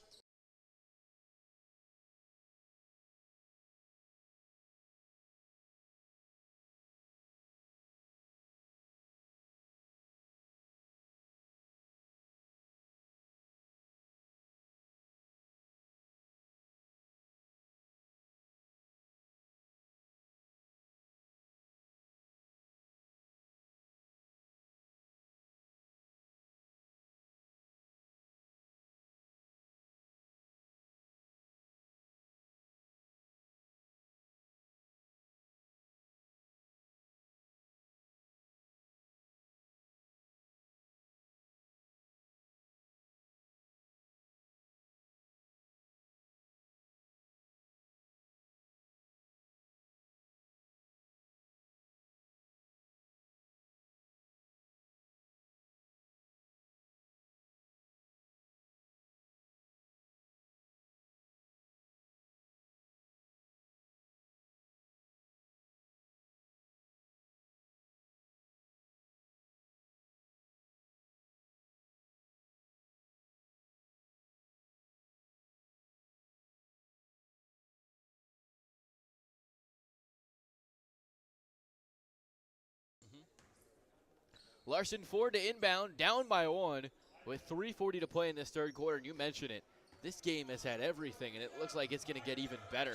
Larson forward to inbound, down by one with 3:40 to play in this third quarter. And you mentioned it. This game has had everything, and it looks like it's going to get even better.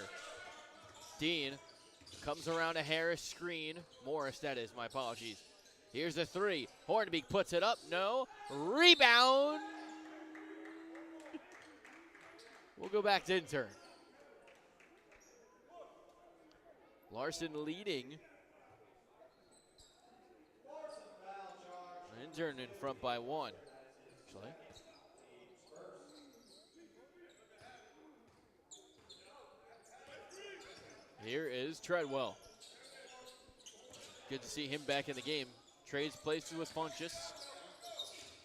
Dean comes around a Harris screen. Morris, that is. My apologies. Here's the three. Hornbeak puts it up. No. Rebound. We'll go back to Intern. Larson leading. Intern in front by one, actually. Here is Treadwell. Good to see him back in the game. Trades places with Funchess.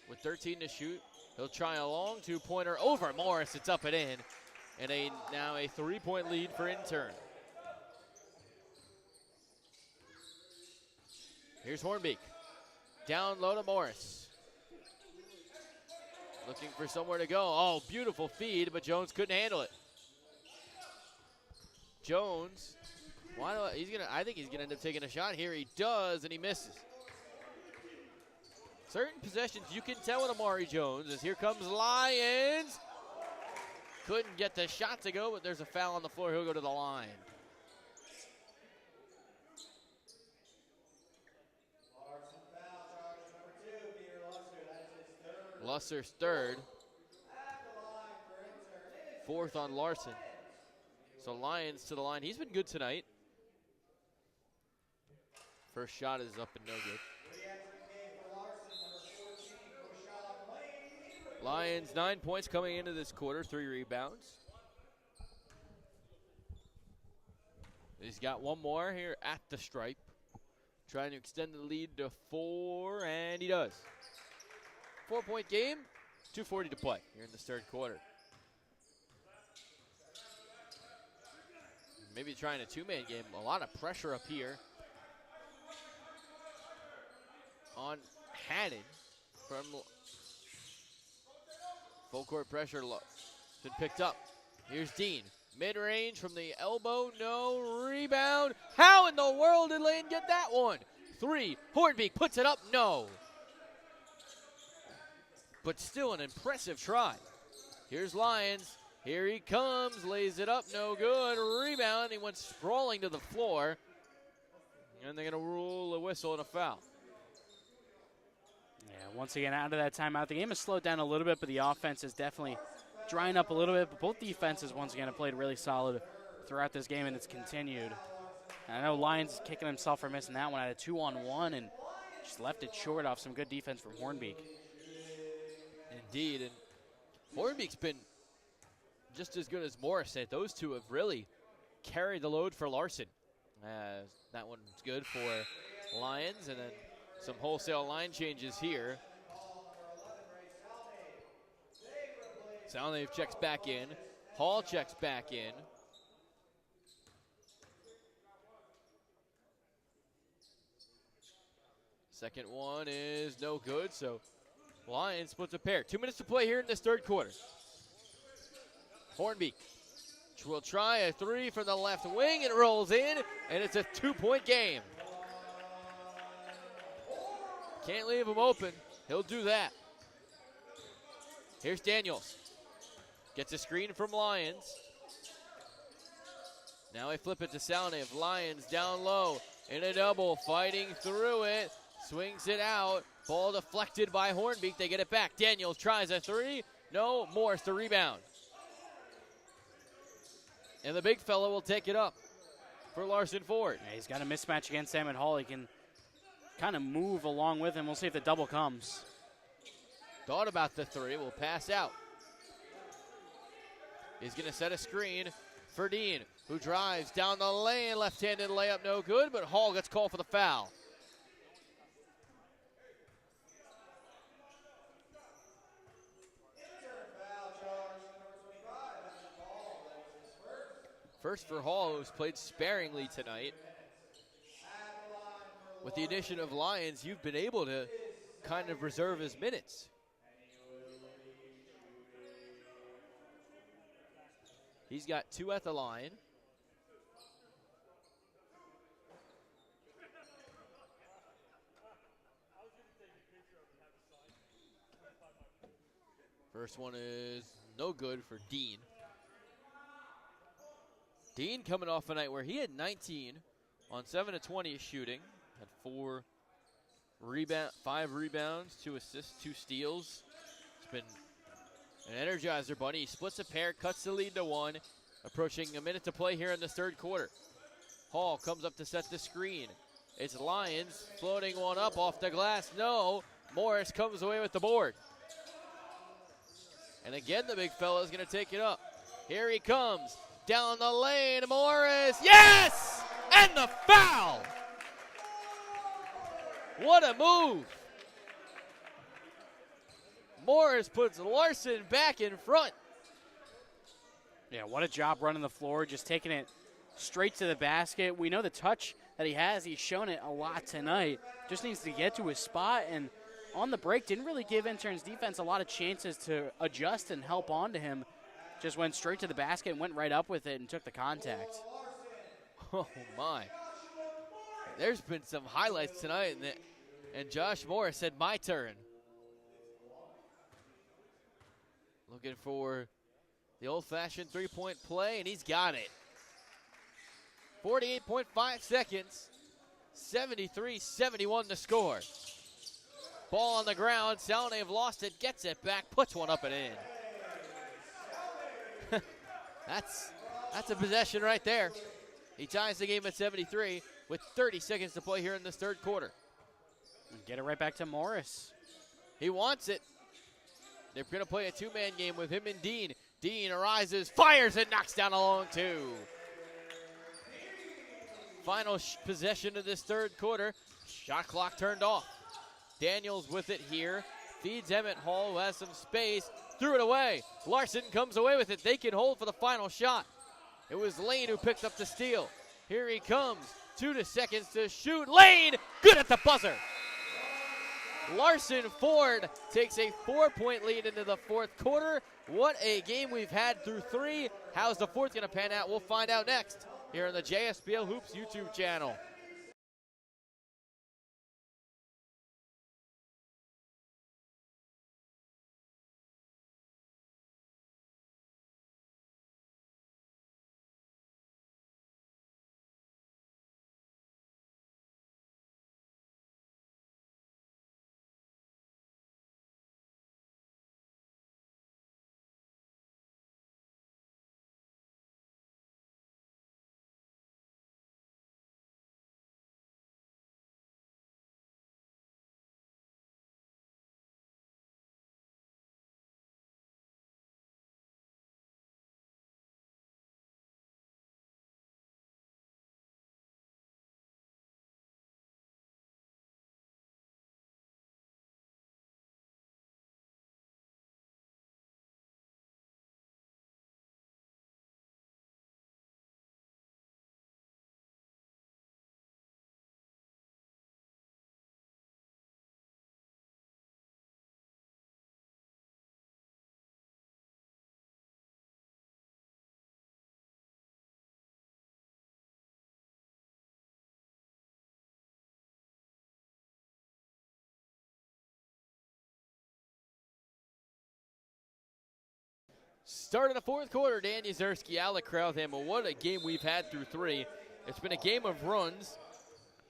With 13 to shoot. He'll try a long two-pointer over Morris. It's up and in. And now a 3-point lead for Intern. Here's Hornbeak. Down low to Morris. Looking for somewhere to go. Oh, beautiful feed, but Jones couldn't handle it. Jones, I think he's gonna end up taking a shot here. He does, and he misses. Certain possessions you can tell with Amari Jones, as here comes Lyons. Couldn't get the shot to go, but there's a foul on the floor. He'll go to the line. Lusser's third. Fourth on Larson. So Lyons to the line. He's been good tonight. First shot is up and no good. Lyons 9 points coming into this quarter, 3 rebounds. He's got one more here at the stripe. Trying to extend the lead to 4, and he does. 4-point game, 2:40 to play here in this third quarter. Maybe trying a two-man game. A lot of pressure up here on Haddon from full court pressure. Been picked up. Here's Dean. Mid-range from the elbow. No. Rebound. How in the world did Lane get that one? 3. Hornbeak puts it up. No. But still an impressive try. Here's Lyons. Here he comes. Lays it up. No good. Rebound. He went sprawling to the floor. And they're going to rule a whistle and a foul. Yeah, once again, out of that timeout. The game has slowed down a little bit, but the offense is definitely drying up a little bit. But both defenses, once again, have played really solid throughout this game, and it's continued. And I know Lyons is kicking himself for missing that one at a 2-on-1 and just left it short off some good defense from Hornbeak. Indeed, and Hornbeak's been just as good as Morris said. Those two have really carried the load for Larson. That one's good for Lyons, and then Some wholesale line changes here. Salnave checks back in. Hall checks back in. Second one is no good, so Lions splits a pair. 2 minutes to play here in this third quarter. Hornbeak will try a three from the left wing. It rolls in, and it's a 2-point game. Can't leave him open. He'll do that. Here's Daniels. Gets a screen from Lions. Now they flip it to Salnave. Lions down low in a double, fighting through it. Swings it out. Ball deflected by Hornbeak. They get it back. Daniels tries a three. No, Morris the rebound. And the big fella will take it up for Larson Ford. Yeah, he's got a mismatch against Emmett Hall. He can kind of move along with him. We'll see if the double comes. Thought about the three. Will pass out. He's going to set a screen for Dean, who drives down the lane. Left-handed layup, no good, but Hall gets called for the foul. First for Hall, who's played sparingly tonight. With the addition of Lions, you've been able to kind of reserve his minutes. He's got 2 at the line. First one is no good for Dean. Dean coming off a night where he had 19 on 7 of 20 shooting, had 5 rebounds, 2 assists, 2 steals. It's been an energizer bunny. He splits a pair, cuts the lead to 1, approaching a minute to play here in this third quarter. Hall comes up to set the screen. It's Lions floating one up off the glass. No, Morris comes away with the board. And again, the big fella is going to take it up. Here he comes. Down the lane, Morris, yes! And the foul! What a move! Morris puts Larson back in front. Yeah, what a job running the floor, just taking it straight to the basket. We know the touch that he has. He's shown it a lot tonight. Just needs to get to his spot, and on the break, didn't really give Intern's defense a lot of chances to adjust and help onto him. Just went straight to the basket and went right up with it and took the contact. Oh, my. There's been some highlights tonight, and Josh Morris said, my turn. Looking for the old-fashioned three-point play, and he's got it. 48.5 seconds, 73-71 to score. Ball on the ground, Salnave lost it, gets it back, puts one up and in. That's a possession right there. He ties the game at 73 with 30 seconds to play here in this third quarter. Get it right back to Morris. He wants it. They're going to play a two-man game with him and Dean. Dean arises, fires, and knocks down a long two. Final possession of this third quarter. Shot clock turned off. Daniels with it here. Feeds Emmett Hall, who has some space. Threw it away. Larson comes away with it. They can hold for the final shot. It was Lane who picked up the steal. Here he comes. 2 seconds to shoot. Lane, good at the buzzer. Larson Ford takes a 4-point lead into the fourth quarter. What a game we've had through 3. How's the fourth going to pan out? We'll find out next here on the JSPL Hoops YouTube channel. Start of the fourth quarter, Dan Yuzerski, Alec Crowtham. What a game we've had through three. It's been a game of runs.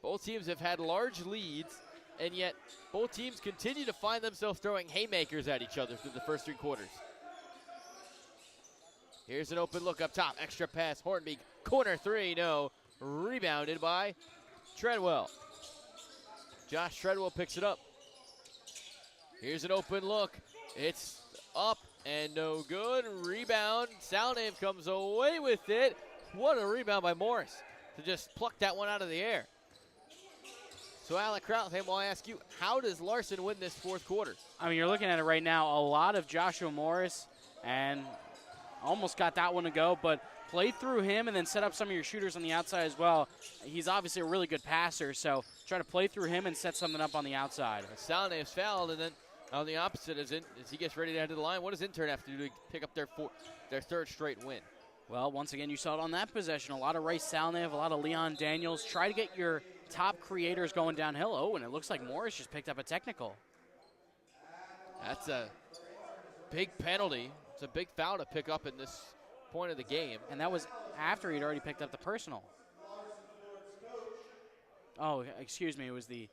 Both teams have had large leads, and yet both teams continue to find themselves throwing haymakers at each other through the first three quarters. Here's an open look up top. Extra pass, Hornbeak. Corner three, no. Rebounded by Treadwell. Josh Treadwell picks it up. Here's an open look. It's up and no good. Rebound. Salnave comes away with it. What a rebound by Morris to just pluck that one out of the air. So Alec Crowtham, will I ask you, how does Larson win this fourth quarter? I mean, you're looking at it right now, a lot of Joshua Morris, and almost got that one to go, but play through him and then set up some of your shooters on the outside as well. He's obviously a really good passer, so try to play through him and set something up on the outside. Salnave's fouled, and then on the opposite, as he gets ready to head to the line, what does Intern have to do to pick up their third straight win? Well, once again, you saw it on that possession. A lot of Rice Salnave, a lot of Leon Daniels. Try to get your top creators going downhill. Oh, and it looks like Morris just picked up a technical. That's a big penalty. It's a big foul to pick up in this point of the game. And that was after he'd already picked up the personal. Oh, excuse me, it was the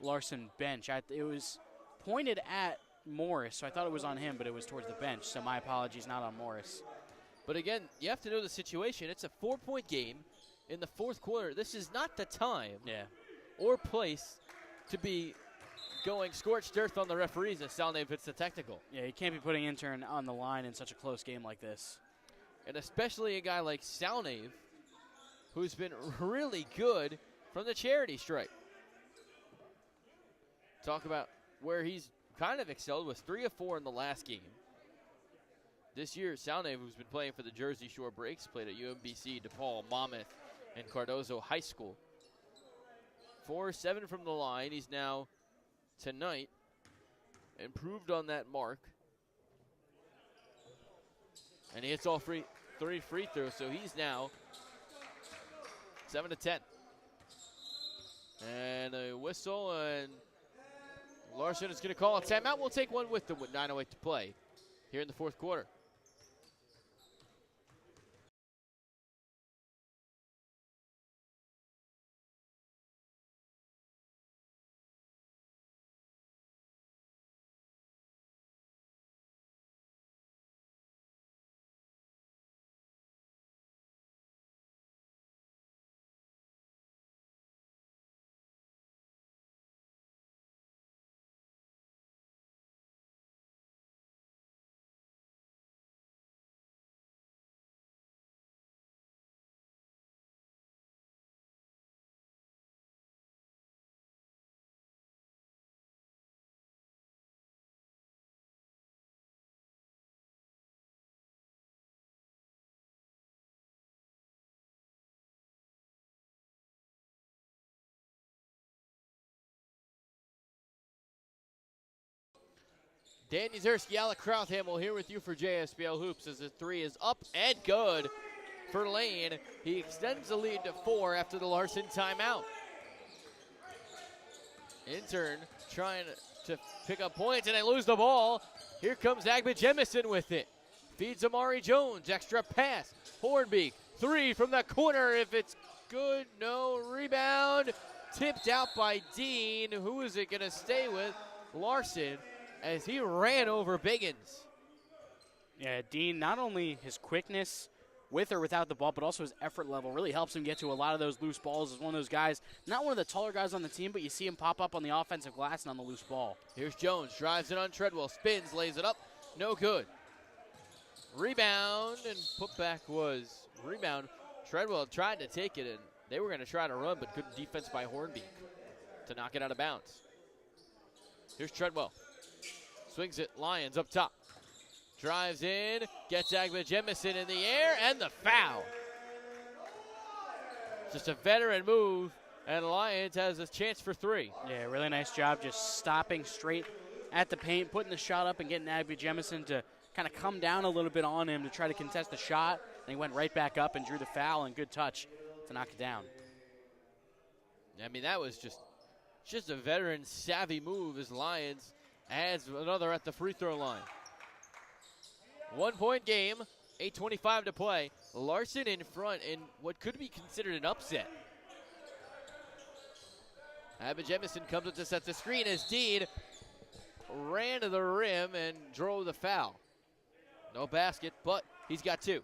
Larson bench. It was pointed at Morris, so I thought it was on him, but it was towards the bench. So my apologies, not on Morris. But again, you have to know the situation. It's a 4-point game in the fourth quarter. This is not the time or place to be going scorched earth on the referees as Salnave hits the technical. Yeah, you can't be putting Intern on the line in such a close game like this. And especially a guy like Salnave, who's been really good from the charity stripe. Talk about where he's kind of excelled, was 3 of 4 in the last game. This year, Salnave, who's been playing for the Jersey Shore Breaks, played at UMBC, DePaul, Monmouth, and Cardozo High School. 4-7 from the line. He's now, tonight, improved on that mark. And he hits all 3 free throws, so he's now 7-10. And a whistle, and Larson is going to call a timeout. We'll take one with them with 9:08 to play here in the fourth quarter. Dan Yuzerski, Alec Crowtham here with you for JSBL Hoops as the 3 is up and good for Lane. He extends the lead to 4 after the Larson timeout. Intern trying to pick up points, and they lose the ball. Here comes Agba Jemison with it. Feeds Amari Jones, extra pass. Hornbeak, 3 from the corner. If it's good, no. Rebound, tipped out by Dean. Who is it going to stay with? Larson, as he ran over Biggins. Yeah, Dean, not only his quickness with or without the ball, but also his effort level really helps him get to a lot of those loose balls. As one of those guys, not one of the taller guys on the team, but you see him pop up on the offensive glass and on the loose ball. Here's Jones, drives it on Treadwell, spins, lays it up, no good. Rebound, and putback was rebound. Treadwell tried to take it, and they were going to try to run, but good defense by Hornbeak to knock it out of bounds. Here's Treadwell. Swings it, Lions up top. Drives in, gets Agba Jemison in the air, and the foul. Just a veteran move, and Lions has a chance for 3. Yeah, really nice job just stopping straight at the paint, putting the shot up and getting Agba Jemison to kind of come down a little bit on him to try to contest the shot. And he went right back up and drew the foul, and good touch to knock it down. I mean, that was just a veteran savvy move as Lions adds another at the free throw line. 1-point game, 8:25 to play. Larson in front in what could be considered an upset. Abba Jemison comes up to set the screen as Dean ran to the rim and drove the foul. No basket, but he's got two.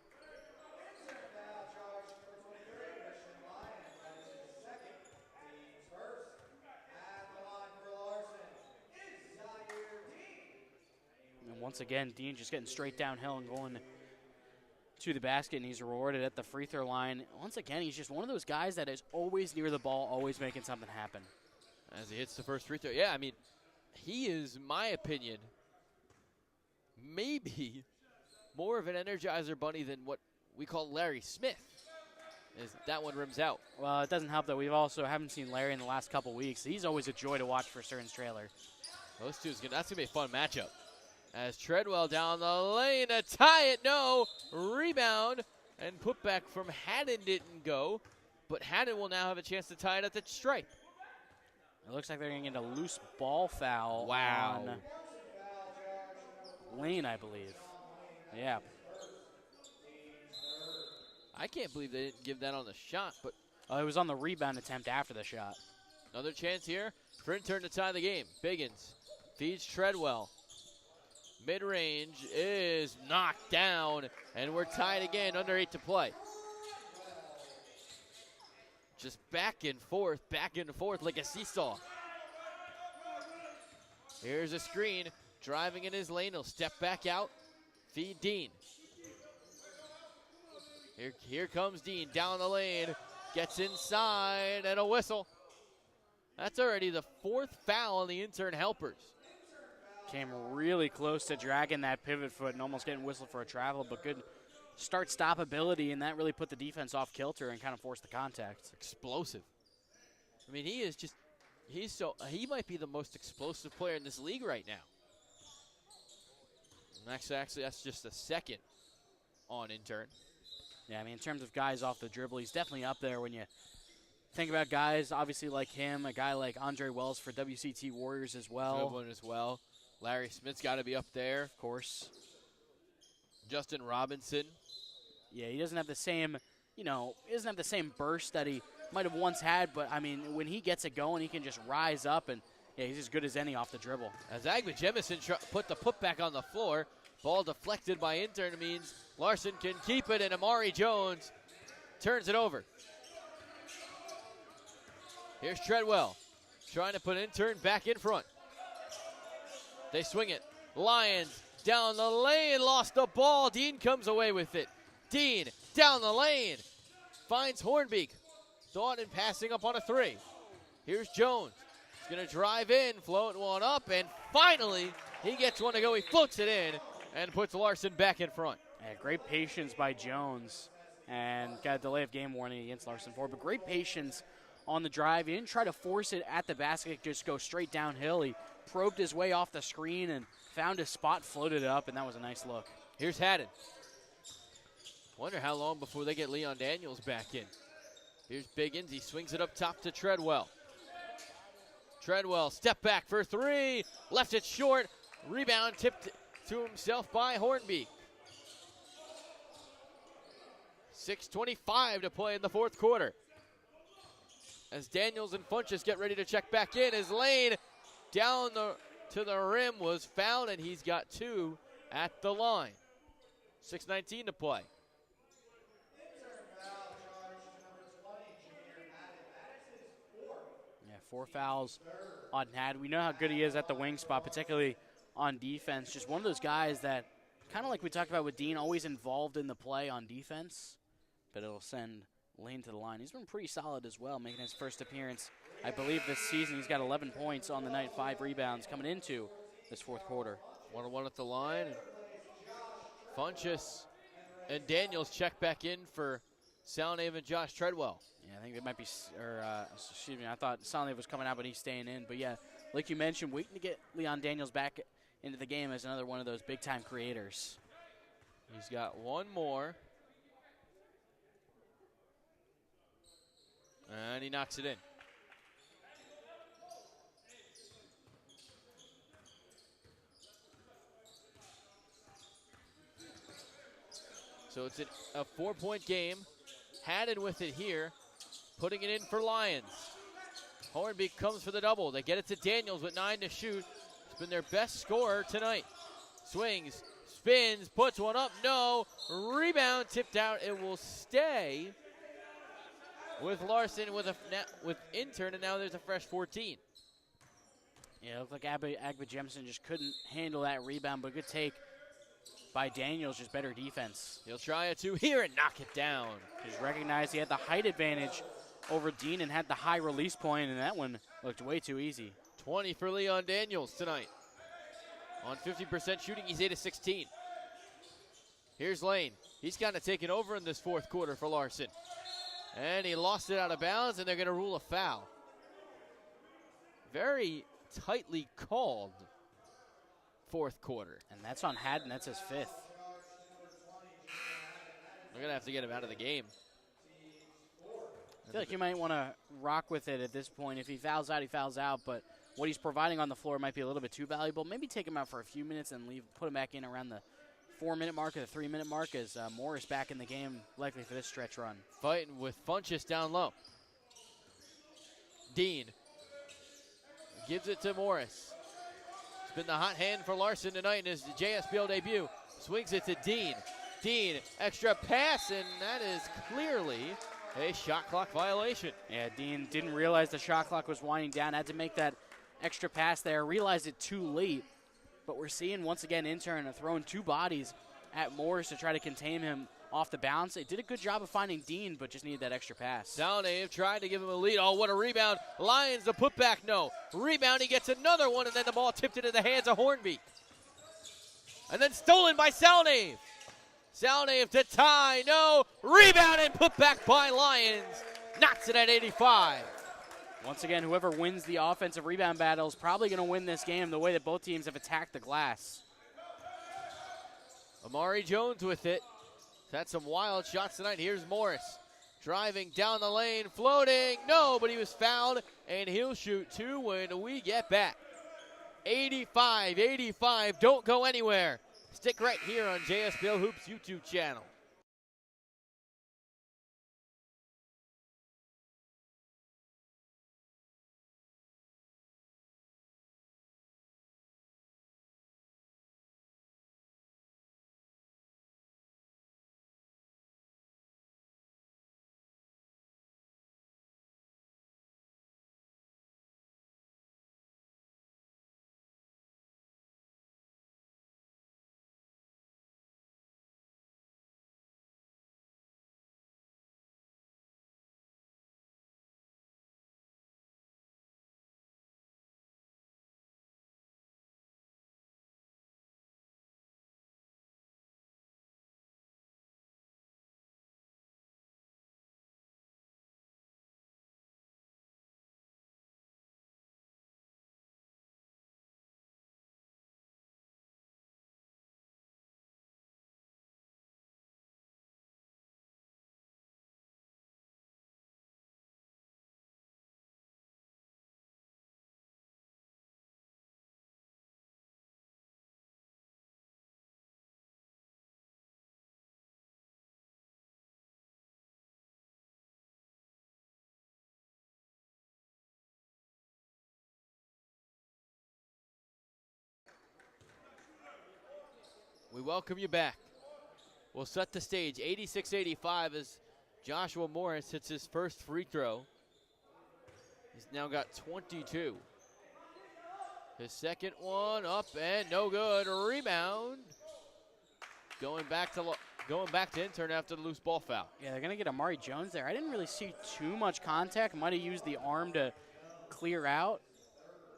And once again, Dean just getting straight downhill and going to the basket, and he's rewarded at the free throw line. Once again, he's just one of those guys that is always near the ball, always making something happen. As he hits the first free throw. Yeah, I mean, he is, in my opinion, maybe more of an Energizer bunny than what we call Larry Smith. As that one rims out. Well, it doesn't help that we also haven't seen Larry in the last couple weeks. He's always a joy to watch for Stearns Trailer. Those two, that's going to be a fun matchup. As Treadwell down the lane to tie it, no. Rebound and putback from Haddon didn't go, but Haddon will now have a chance to tie it at the stripe. It looks like they're going to get a loose ball foul on Lane, I believe. Yeah. I can't believe they didn't give that on the shot, but it was on the rebound attempt after the shot. Another chance here for Intern to tie the game. Biggins feeds Treadwell. Mid-range is knocked down, and we're tied again, under 8 to play. Just back and forth like a seesaw. Here's a screen, driving in his lane. He'll step back out, feed Dean. Here comes Dean down the lane, gets inside, and a whistle. That's already the 4th foul on the Intern helpers. Came really close to dragging that pivot foot and almost getting whistled for a travel, but good start-stop ability, and that really put the defense off kilter and kind of forced the contact. Explosive. I mean, he might be the most explosive player in this league right now. And actually, that's just the second on Intern. Yeah, I mean, in terms of guys off the dribble, he's definitely up there when you think about guys, obviously like him, a guy like Andre Wells for WCT Warriors as well. Good one as well. Larry Smith's got to be up there. Of course. Justin Robinson. Yeah, he doesn't have the same, burst that he might have once had, but, I mean, when he gets it going, he can just rise up, and, yeah, he's as good as any off the dribble. As Agba Jemison put the putback on the floor, ball deflected by Intern means Larson can keep it, and Amari Jones turns it over. Here's Treadwell trying to put Intern back in front. They swing it. Lions down the lane, lost the ball. Dean comes away with it. Dean down the lane, finds Hornbeek. Thought in passing up on a 3. Here's Jones. He's going to drive in, float one up, and finally he gets one to go. He floats it in and puts Larson back in front. Yeah, great patience by Jones, and got a delay of game warning against Larson 4, but great patience on the drive. He didn't try to force it at the basket, just go straight downhill. He probed his way off the screen and found a spot, floated it up, and that was a nice look. Here's Haddon. Wonder how long before they get Leon Daniels back in. Here's Biggins. He swings it up top to Treadwell. Treadwell, step back for 3. Left it short. Rebound tipped to himself by Hornbeek. 6:25 to play in the 4th quarter. As Daniels and Funchess get ready to check back in, his lane down to the rim was fouled, and he's got 2 at the line. 6:19 to play. Yeah, 4 fouls on Haddon. We know how good he is at the wing spot, particularly on defense. Just one of those guys that, kind of like we talked about with Dean, always involved in the play on defense, but it'll send Lane to the line. He's been pretty solid as well, making his first appearance, I believe, this season. He's got 11 points on the night, 5 rebounds coming into this 4th quarter. 1-1 at the line. Funchess and Daniels check back in for Salnave and Josh Treadwell. Yeah, I think they might be, I thought Salnave was coming out, but he's staying in. But yeah, like you mentioned, waiting to get Leon Daniels back into the game as another one of those big-time creators. He's got one more. And he knocks it in. So it's a 4-point game. Haddon with it here, putting it in for Lions. Hornbeak comes for the double. They get it to Daniels with 9 to shoot. It's been their best scorer tonight. Swings, spins, puts one up, no. Rebound tipped out. It will stay with Larson with Intern, and now there's a fresh 14. Yeah, it looked like Agba Jemison just couldn't handle that rebound, but good take by Daniels, just better defense. He'll try a 2 here and knock it down. Just recognized he had the height advantage over Dean and had the high release point, and that one looked way too easy. 20 for Leon Daniels tonight. On 50% shooting, he's 8 of 16. Here's Lane. He's kind of taken over in this fourth quarter for Larson. And he lost it out of bounds, and they're going to rule a foul. Very tightly called fourth quarter. And that's on Haddon. That's his 5th. They're going to have to get him out of the game. I feel like you might want to rock with it at this point. If he fouls out, he fouls out. But what he's providing on the floor might be a little bit too valuable. Maybe take him out for a few minutes and put him back in around the 4-minute mark or the 3-minute mark as Morris back in the game, likely for this stretch run. Fighting with Funchess down low. Dean gives it to Morris. It's been the hot hand for Larson tonight in his JSBL debut. Swings it to Dean. Dean, extra pass, and that is clearly a shot clock violation. Yeah, Dean didn't realize the shot clock was winding down. Had to make that extra pass there. Realized it too late. But we're seeing, once again, Intern throwing 2 bodies at Morris to try to contain him off the bounce. They did a good job of finding Dean, but just needed that extra pass. Salnave tried to give him a lead. Oh, what a rebound. Lions, the putback, no. Rebound, he gets another one, and then the ball tipped into the hands of Hornbeak. And then stolen by Salnave. Salnave to tie, no. Rebound and put back by Lions. Knocks it at 85. Once again, whoever wins the offensive rebound battle is probably going to win this game the way that both teams have attacked the glass. Amari Jones with it. Had some wild shots tonight. Here's Morris driving down the lane, floating. No, but he was fouled, and he'll shoot 2 when we get back. 85-85. Don't go anywhere. Stick right here on JSBL Hoops YouTube channel. We welcome you back. We'll set the stage. 86-85 as Joshua Morris hits his first free throw. He's now got 22. His second one up and no good. Rebound. Going back to Intern after the loose ball foul. Yeah, they're going to get Amari Jones there. I didn't really see too much contact. Might have used the arm to clear out.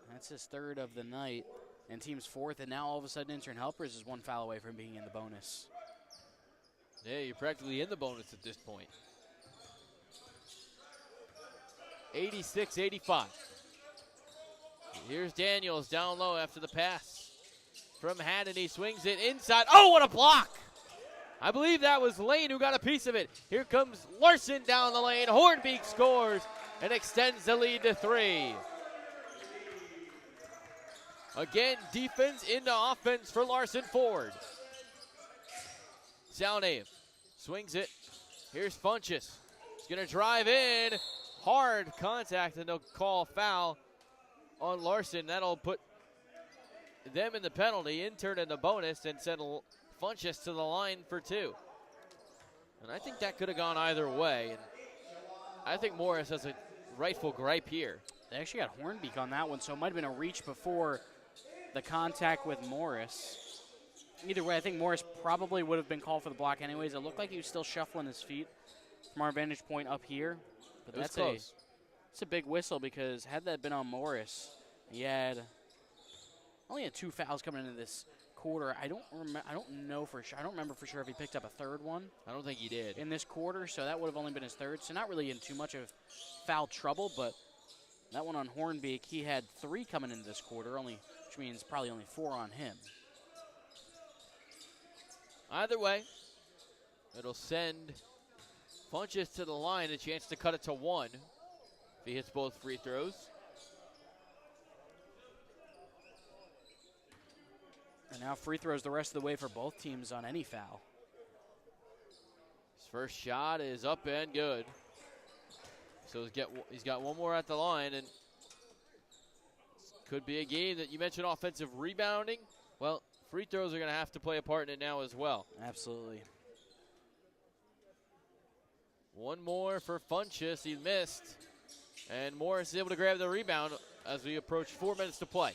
That's his 3rd of the night. And team's 4th, and now all of a sudden Intern Helpers is 1 foul away from being in the bonus. Yeah, you're practically in the bonus at this point. 86-85. Here's Daniels down low after the pass from Haddon. He swings it inside. Oh, what a block! I believe that was Lane who got a piece of it. Here comes Larson down the lane. Hornbeak scores and extends the lead to 3. Again, defense into offense for Larson Ford. Salnave Swings it. Here's Funchess. He's going to drive in. Hard contact, and they'll call foul on Larson. That'll put them in the penalty, Intern in the bonus, and send Funchess to the line for 2. And I think that could have gone either way. And I think Morris has a rightful gripe here. They actually got Hornbeak on that one, so it might have been a reach before the contact with Morris. Either way, I think Morris probably would have been called for the block anyways. It looked like he was still shuffling his feet from our vantage point up here. But that's close. It's a big whistle, because had that been on Morris, he only had 2 fouls coming into this quarter. I don't know for sure. I don't remember for sure if he picked up a third one. I don't think he did in this quarter, so that would have only been his third. So not really in too much of foul trouble, but that one on Hornbeak, he had 3 coming into this quarter, which means probably only 4 on him. Either way, it'll send Funchess to the line, a chance to cut it to 1 if he hits both free throws. And now free throws the rest of the way for both teams on any foul. His first shot is up and good. So he's got 1 more at the line, and could be a game that you mentioned offensive rebounding. Well, free throws are going to have to play a part in it now as well. Absolutely. 1 more for Funchess. He missed. And Morris is able to grab the rebound as we approach 4 minutes to play.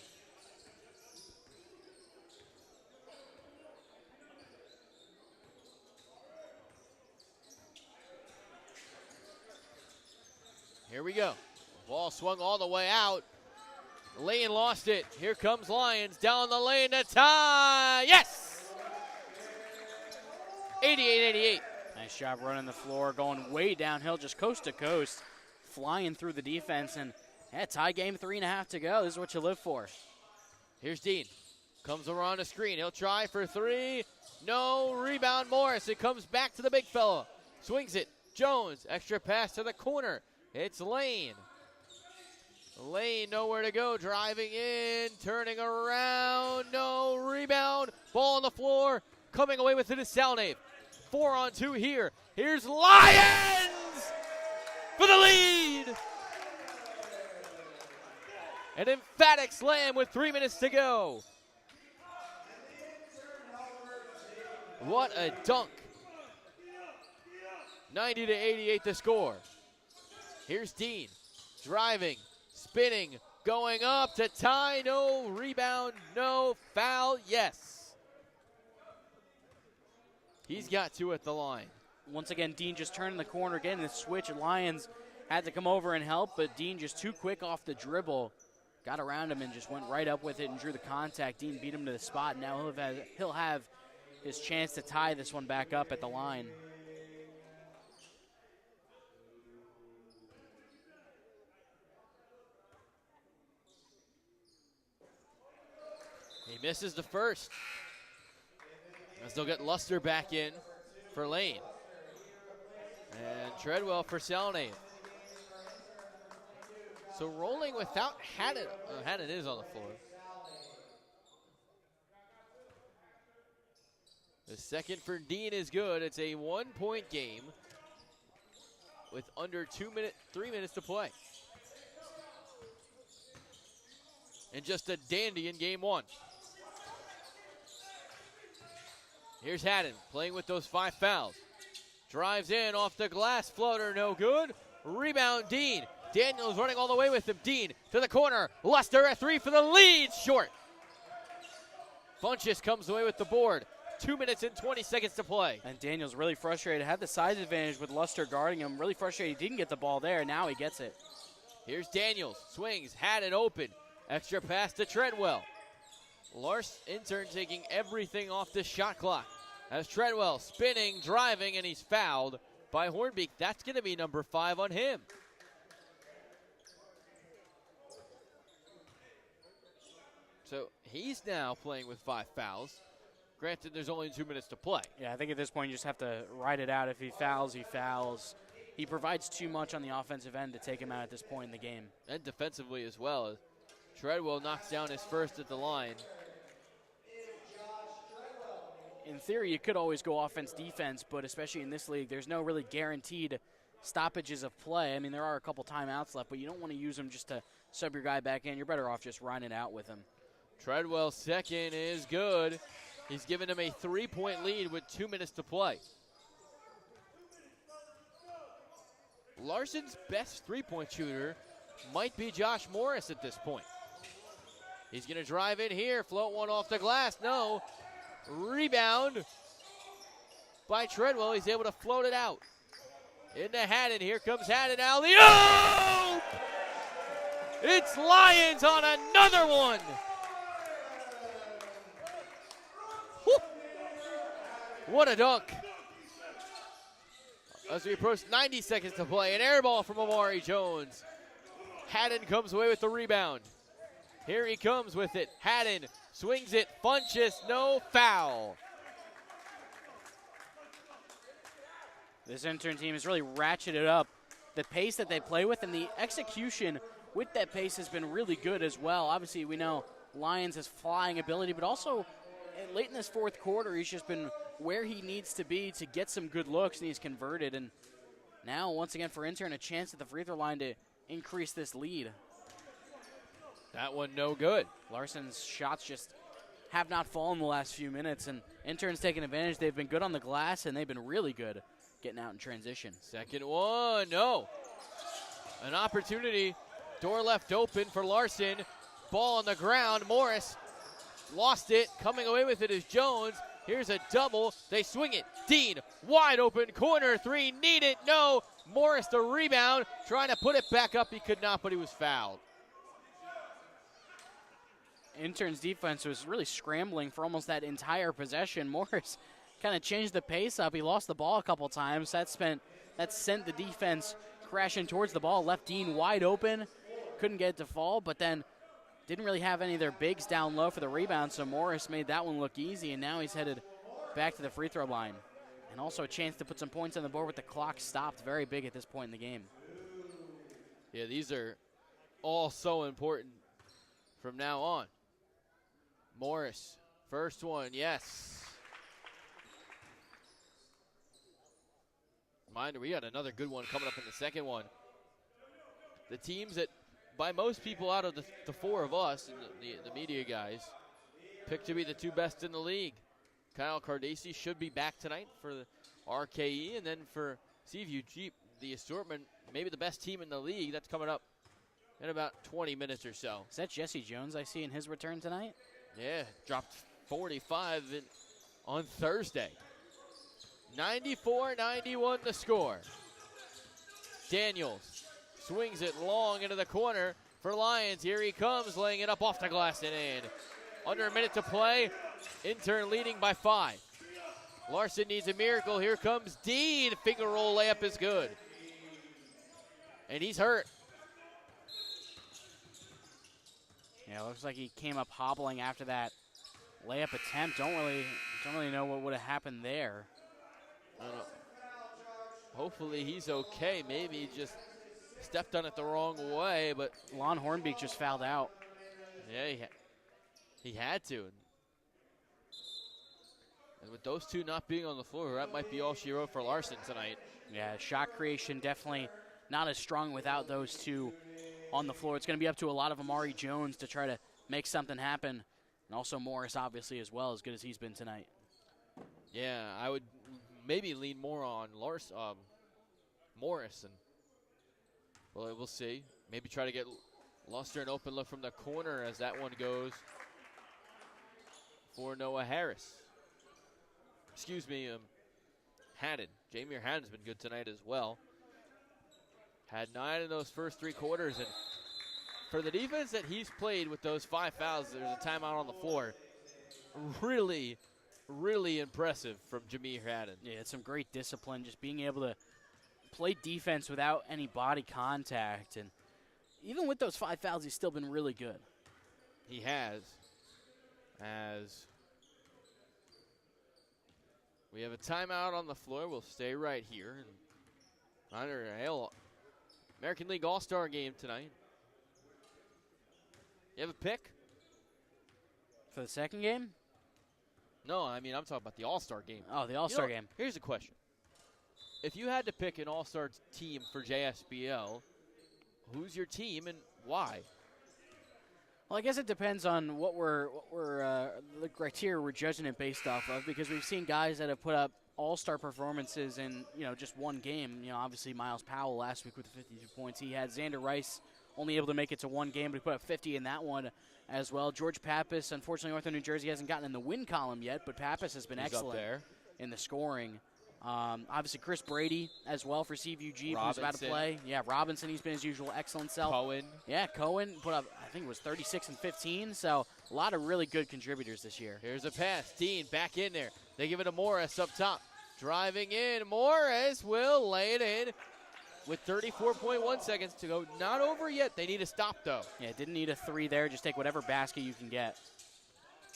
Here we go. Ball swung all the way out. Lane lost it. Here comes Lions down the lane to tie. Yes! 88-88. Nice job running the floor, going way downhill, just coast to coast, flying through the defense, and tie game, 3.5 to go. This is what you live for. Here's Dean. Comes around the screen. He'll try for 3. No. Rebound Morris. It comes back to the big fella. Swings it. Jones. Extra pass to the corner. It's Lane. Lane nowhere to go. Driving in. Turning around. No. Rebound. Ball on the floor. Coming away with it is Salnave. 4-on-2 here. Here's Lions for the lead. An emphatic slam with 3 minutes to go. What a dunk. 90-88 the score. Here's Dean. Driving, spinning, going up to tie. No rebound, no foul. Yes. He's got 2 at the line. Once again, Dean just turning the corner, getting the switch. Lions had to come over and help, but Dean just too quick off the dribble. Got around him and just went right up with it and drew the contact. Dean beat him to the spot. Now he'll have his chance to tie this one back up at the line. He misses the first. As they'll get Luster back in for Lane. And Treadwell for Salnave. So rolling without Haddon. Haddon is on the floor. The second for Dean is good. It's a 1-point game with under 3 minutes to play. And just a dandy in game 1. Here's Haddon playing with those 5 fouls. Drives in off the glass floater, no good. Rebound Dean. Daniels running all the way with him. Dean to the corner. Luster at 3 for the lead. Short. Funchess comes away with the board. 2 minutes and 20 seconds to play. And Daniels really frustrated. Had the size advantage with Luster guarding him. Really frustrated he didn't get the ball there. Now he gets it. Here's Daniels. Swings. Haddon open. Extra pass to Treadwell. Larson Intern taking everything off this shot clock. As Treadwell spinning, driving, and he's fouled by Hornbeak. That's going to be number 5 on him. So he's now playing with 5 fouls. Granted, there's only 2 minutes to play. Yeah, I think at this point you just have to ride it out. If he fouls, he fouls. He provides too much on the offensive end to take him out at this point in the game. And defensively as well. Treadwell knocks down his first at the line. in theory, you could always go offense-defense, but especially in this league, there's no really guaranteed stoppages of play. I mean, there are a couple timeouts left, but you don't want to use them just to sub your guy back in. You're better off just running it out with him. Treadwell's second is good. He's given him a 3-point lead with 2 minutes to play. Larson's best three-point shooter might be Josh Morris at this point. He's going to drive in here, float one off the glass. No. Rebound by Treadwell. He's able to float it out. Into Haddon. Here comes Haddon. Alley-oop! It's Lions on another one. Woo! What a dunk. As we approach 90 seconds to play, an air ball from Amari Jones. Haddon comes away with the rebound. Here he comes with it. Haddon swings it. Funchess, no foul. This Intern team has really ratcheted up the pace that they play with, and the execution with that pace has been really good as well. Obviously, we know Lions has flying ability, but also late in this fourth quarter, he's just been where he needs to be to get some good looks, and he's converted. And now, once again, for Intern, a chance at the free throw line to increase this lead. That one no good. Larson's shots just have not fallen the last few minutes, and Intern's taking advantage. They've been good on the glass, and they've been really good getting out in transition. Second one, no. An opportunity, door left open for Larson. Ball on the ground, Morris lost it. Coming away with it is Jones. Here's a double, they swing it. Dean, wide open, corner three, need it, no. Morris the rebound, trying to put it back up, he could not, but he was fouled. Intern's defense was really scrambling for almost that entire possession. Morris kind of changed the pace up. He lost the ball a couple times. That sent the defense crashing towards the ball. Left Dean wide open. Couldn't get it to fall, but then didn't really have any of their bigs down low for the rebound, so Morris made that one look easy, and now he's headed back to the free throw line. And also a chance to put some points on the board with the clock stopped. Very big at this point in the game. Yeah, these are all so important from now on. Morris, first one, yes. Reminder, we got another good one coming up in the second one. The teams that, by most people out of the four of us, and the media guys, picked to be the two best in the league. Kyle Cardesi should be back tonight for the RKE, and then for Seaview Jeep, the assortment, maybe the best team in the league. That's coming up in about 20 minutes or so. Is that Jesse Jones I see in his return tonight? Yeah, dropped 45 on Thursday. 94-91 the score. Daniels swings it long into the corner for Lions. Here he comes, laying it up off the glass and in. Under a minute to play. Intern leading by 5. Larson needs a miracle. Here comes Dean. Finger roll layup is good. And he's hurt. Yeah, looks like he came up hobbling after that layup attempt. Don't really know what would have happened there. Hopefully he's okay. Maybe he just stepped on it the wrong way, but Lon Hornbeek just fouled out. Yeah, he had to. And with those two not being on the floor, that might be all she wrote for Larson tonight. Yeah, shot creation definitely not as strong without those two on the floor. It's going to be up to a lot of Amari Jones to try to make something happen. And also Morris, obviously, as well, as good as he's been tonight. Yeah, I would maybe lean more on Morris. And well, we'll see. Maybe try to get Luster an open look from the corner as that one goes for Noah Harris. Excuse me, Haddon. Jameer Haddon's been good tonight as well. Had 9 in those first 3 quarters, and for the defense that he's played with those 5 fouls, there's a timeout on the floor. Really, really impressive from Jameer Haddon. Yeah, it's some great discipline, just being able to play defense without any body contact. And even with those 5 fouls, he's still been really good. He has. As we have a timeout on the floor, we'll stay right here. And American League All-Star game tonight. You have a pick? For the second game? No, I mean, I'm talking about the All-Star game. Oh, the All-Star game. Here's a question. If you had to pick an All-Star team for JSBL, who's your team and why? Well, I guess it depends on what we're the criteria we're judging it based off of, because we've seen guys that have put up all-star performances in just one game. Obviously Miles Powell last week with 52 points. He had Xander Rice only able to make it to one game, but he put up 50 in that one as well. George Pappas, unfortunately, Northern New Jersey hasn't gotten in the win column yet, but Pappas has been excellent in the scoring. Obviously, Chris Brady as well for CVUG, who's about to play. Yeah, Robinson, he's been his usual excellent self. Cohen. Yeah, Cohen put up, I think it was 36 and 15, so a lot of really good contributors this year. Here's a pass. Dean back in there. They give it to Morris up top. Driving in. Morris will lay it in with 34.1 seconds to go. Not over yet. They need a stop, though. Yeah, didn't need a three there. Just take whatever basket you can get.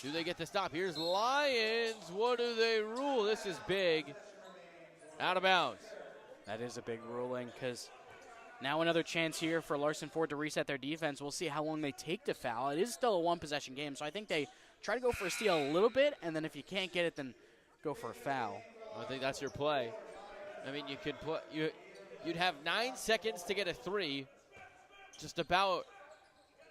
Do they get the stop? Here's Lions. What do they rule? This is big. Out of bounds. That is a big ruling, because now another chance here for Larson Ford to reset their defense. We'll see how long they take to foul. It is still a one-possession game, so I think they try to go for a steal a little bit, and then if you can't get it, then go for a foul. I think that's your play. I mean, you could you'd have 9 seconds to get a three. Just about.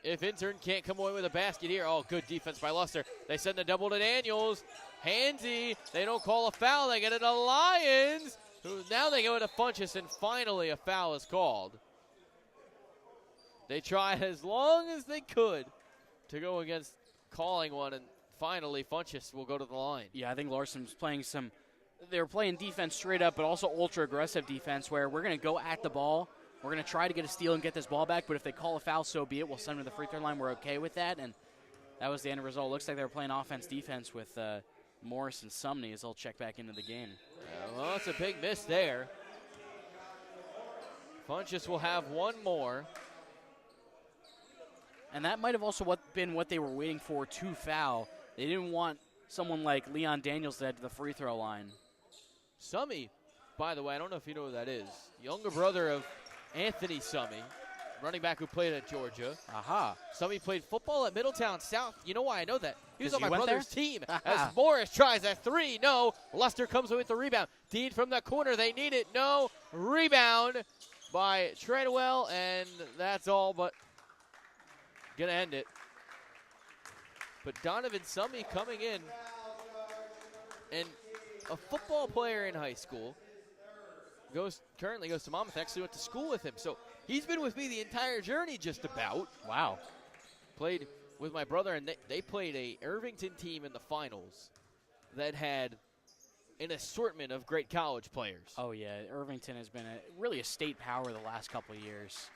If Intern can't come away with a basket here. Oh, good defense by Luster. They send the double to Daniels. Handsy. They don't call a foul. They get it to Lions. Now they go to Funchess, and finally a foul is called. They tried as long as they could to go against calling one, and finally Funchess will go to the line. Yeah, I think Larson's playing they were playing defense straight up, but also ultra-aggressive defense, where we're going to go at the ball. We're going to try to get a steal and get this ball back, but if they call a foul, so be it. We'll send them to the free throw line. We're okay with that, and that was the end result. Looks like they were playing offense-defense with Morris and Sumney as they'll check back into the game. Well, it's a big miss there. Funchess will have one more. And that might have also been what they were waiting for to foul. They didn't want someone like Leon Daniels to head to the free throw line. Summy, by the way, I don't know if you know who that is. Younger brother of Anthony Summy, running back who played at Georgia. Aha. Summy played football at Middletown South. You know why I know that? He was on my went brother's team. As Morris tries a three. No. Luster comes away with the rebound. Dean from the corner. They need it. No. Rebound by Treadwell, and that's all but going to end it. But Donovan Summy coming in, and a football player in high school, currently goes to Monmouth, actually went to school with him. So he's been with me the entire journey just about. Wow. Played with my brother, and they played a Irvington team in the finals that had an assortment of great college players. Oh, yeah. Irvington has been really a state power the last couple of years.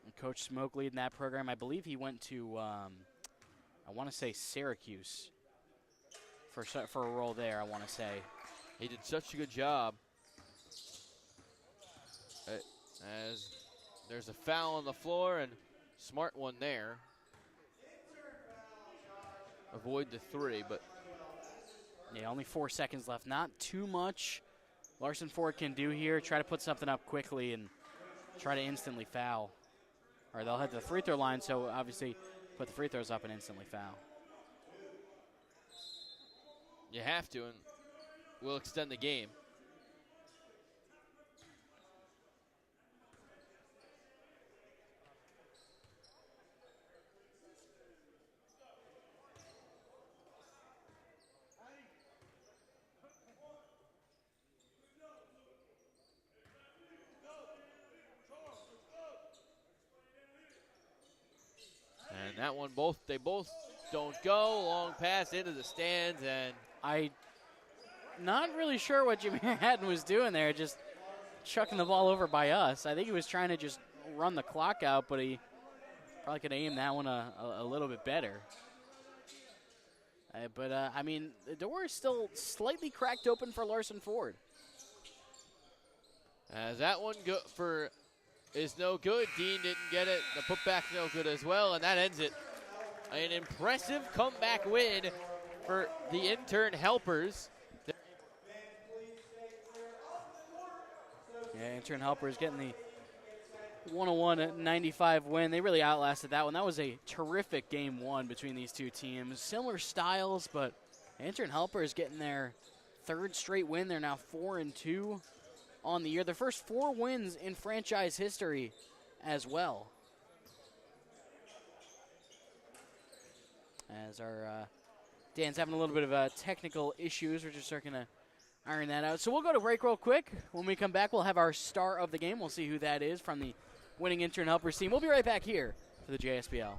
And Coach Smoke leading that program. I believe he went to, I want to say Syracuse for a role there, I want to say. He did such a good job. As there's a foul on the floor, and smart one there. Avoid the three, but. Yeah, only 4 seconds left. Not too much Larson Ford can do here. Try to put something up quickly and try to instantly foul. Or they'll head to the free throw line, so obviously put the free throws up and instantly foul. You have to, and we'll extend the game. And that one, they both don't go. Long pass into the stands, and I'm not really sure what Jameer Hatton was doing there, just chucking the ball over by us. I think he was trying to just run the clock out, but he probably could aim that one a little bit better. I mean, the door is still slightly cracked open for Larson Ford. As that one is no good. Dean didn't get it. The putback's no good as well, and that ends it. An impressive comeback win for the Intern Helpers. Yeah, Intern Helpers getting the 101-95 win. They really outlasted that one. That was a terrific game one between these two teams. Similar styles, but Intern Helpers getting their third straight win. They're now 4-2 on the year. Their first 4 wins in franchise history as well. As our Dan's having a little bit of technical issues. We're just starting to iron that out. So we'll go to break real quick. When we come back, we'll have our star of the game. We'll see who that is from the winning Intern Helpers team. We'll be right back here for the JSPL.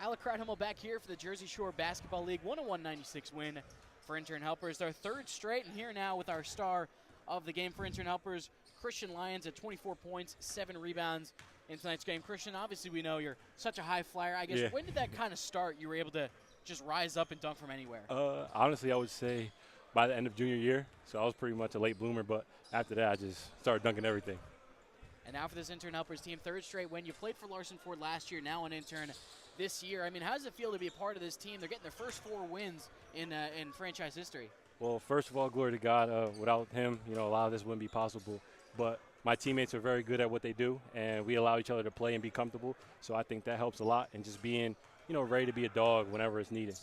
Alec Crowdhimmel back here for the Jersey Shore Basketball League 101-96 win for Intern Helpers. Their third straight, and here now with our star of the game for Intern Helpers, Christian Lyons at 24 points, 7 rebounds in tonight's game. Christian, obviously we know you're such a high flyer. I guess when did that kind of start? You were able to just rise up and dunk from anywhere? Honestly, I would say by the end of junior year. So I was pretty much a late bloomer, but after that I just started dunking everything. And now for this Intern Helpers team, third straight win. You played for Larson Ford last year, now an intern this year. I mean, how does it feel to be a part of this team? They're getting their first 4 wins in franchise history. Well, first of all, glory to God. Without him, a lot of this wouldn't be possible. But my teammates are very good at what they do, and we allow each other to play and be comfortable. So I think that helps a lot, and just being, ready to be a dog whenever it's needed.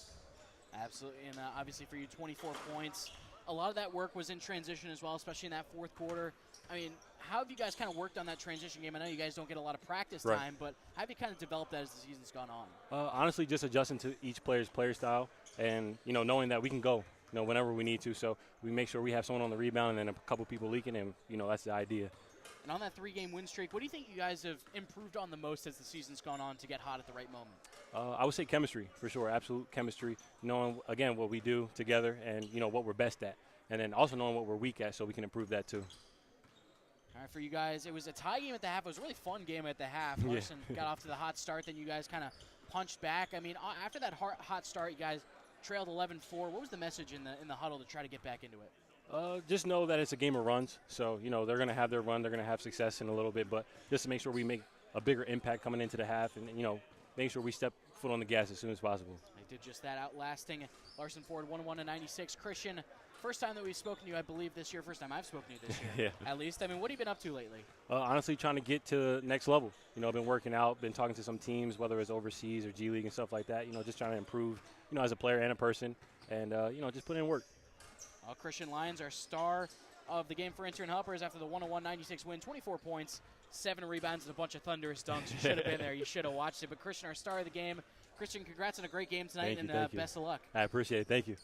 Absolutely, and obviously for you, 24 points. A lot of that work was in transition as well, especially in that fourth quarter. I mean, how have you guys kind of worked on that transition game? I know you guys don't get a lot of practice time, but how have you kind of developed that as the season's gone on? Honestly, just adjusting to each player's player style and, knowing that we can go, whenever we need to. So we make sure we have someone on the rebound and then a couple people leaking, and, that's the idea. And on that 3-game win streak, what do you think you guys have improved on the most as the season's gone on to get hot at the right moment? I would say chemistry, for sure, absolute chemistry, knowing, again, what we do together and, what we're best at. And then also knowing what we're weak at so we can improve that too. All right, for you guys, it was a tie game at the half. It was a really fun game at the half. Larson got off to the hot start, then you guys kind of punched back. I mean, after that hot start, you guys trailed 11-4. What was the message in the huddle to try to get back into it? Just know that it's a game of runs. So, they're going to have their run. They're going to have success in a little bit. But just to make sure we make a bigger impact coming into the half and, make sure we step foot on the gas as soon as possible. They did just that, outlasting Larson Ford 101-96. Christian, first time that we've spoken to you, I believe, this year. First time I've spoken to you this year, at least. I mean, what have you been up to lately? Honestly, trying to get to the next level. I've been working out, been talking to some teams, whether it's overseas or G League and stuff like that. Just trying to improve, as a player and a person, and, just put in work. Christian Lyons, our star of the game for Intern Helpers after the 101-96 win, 24 points, 7 rebounds, and a bunch of thunderous dunks. You should have been there. You should have watched it. But Christian, our star of the game. Christian, congrats on a great game tonight, and best of luck. I appreciate it. Thank you.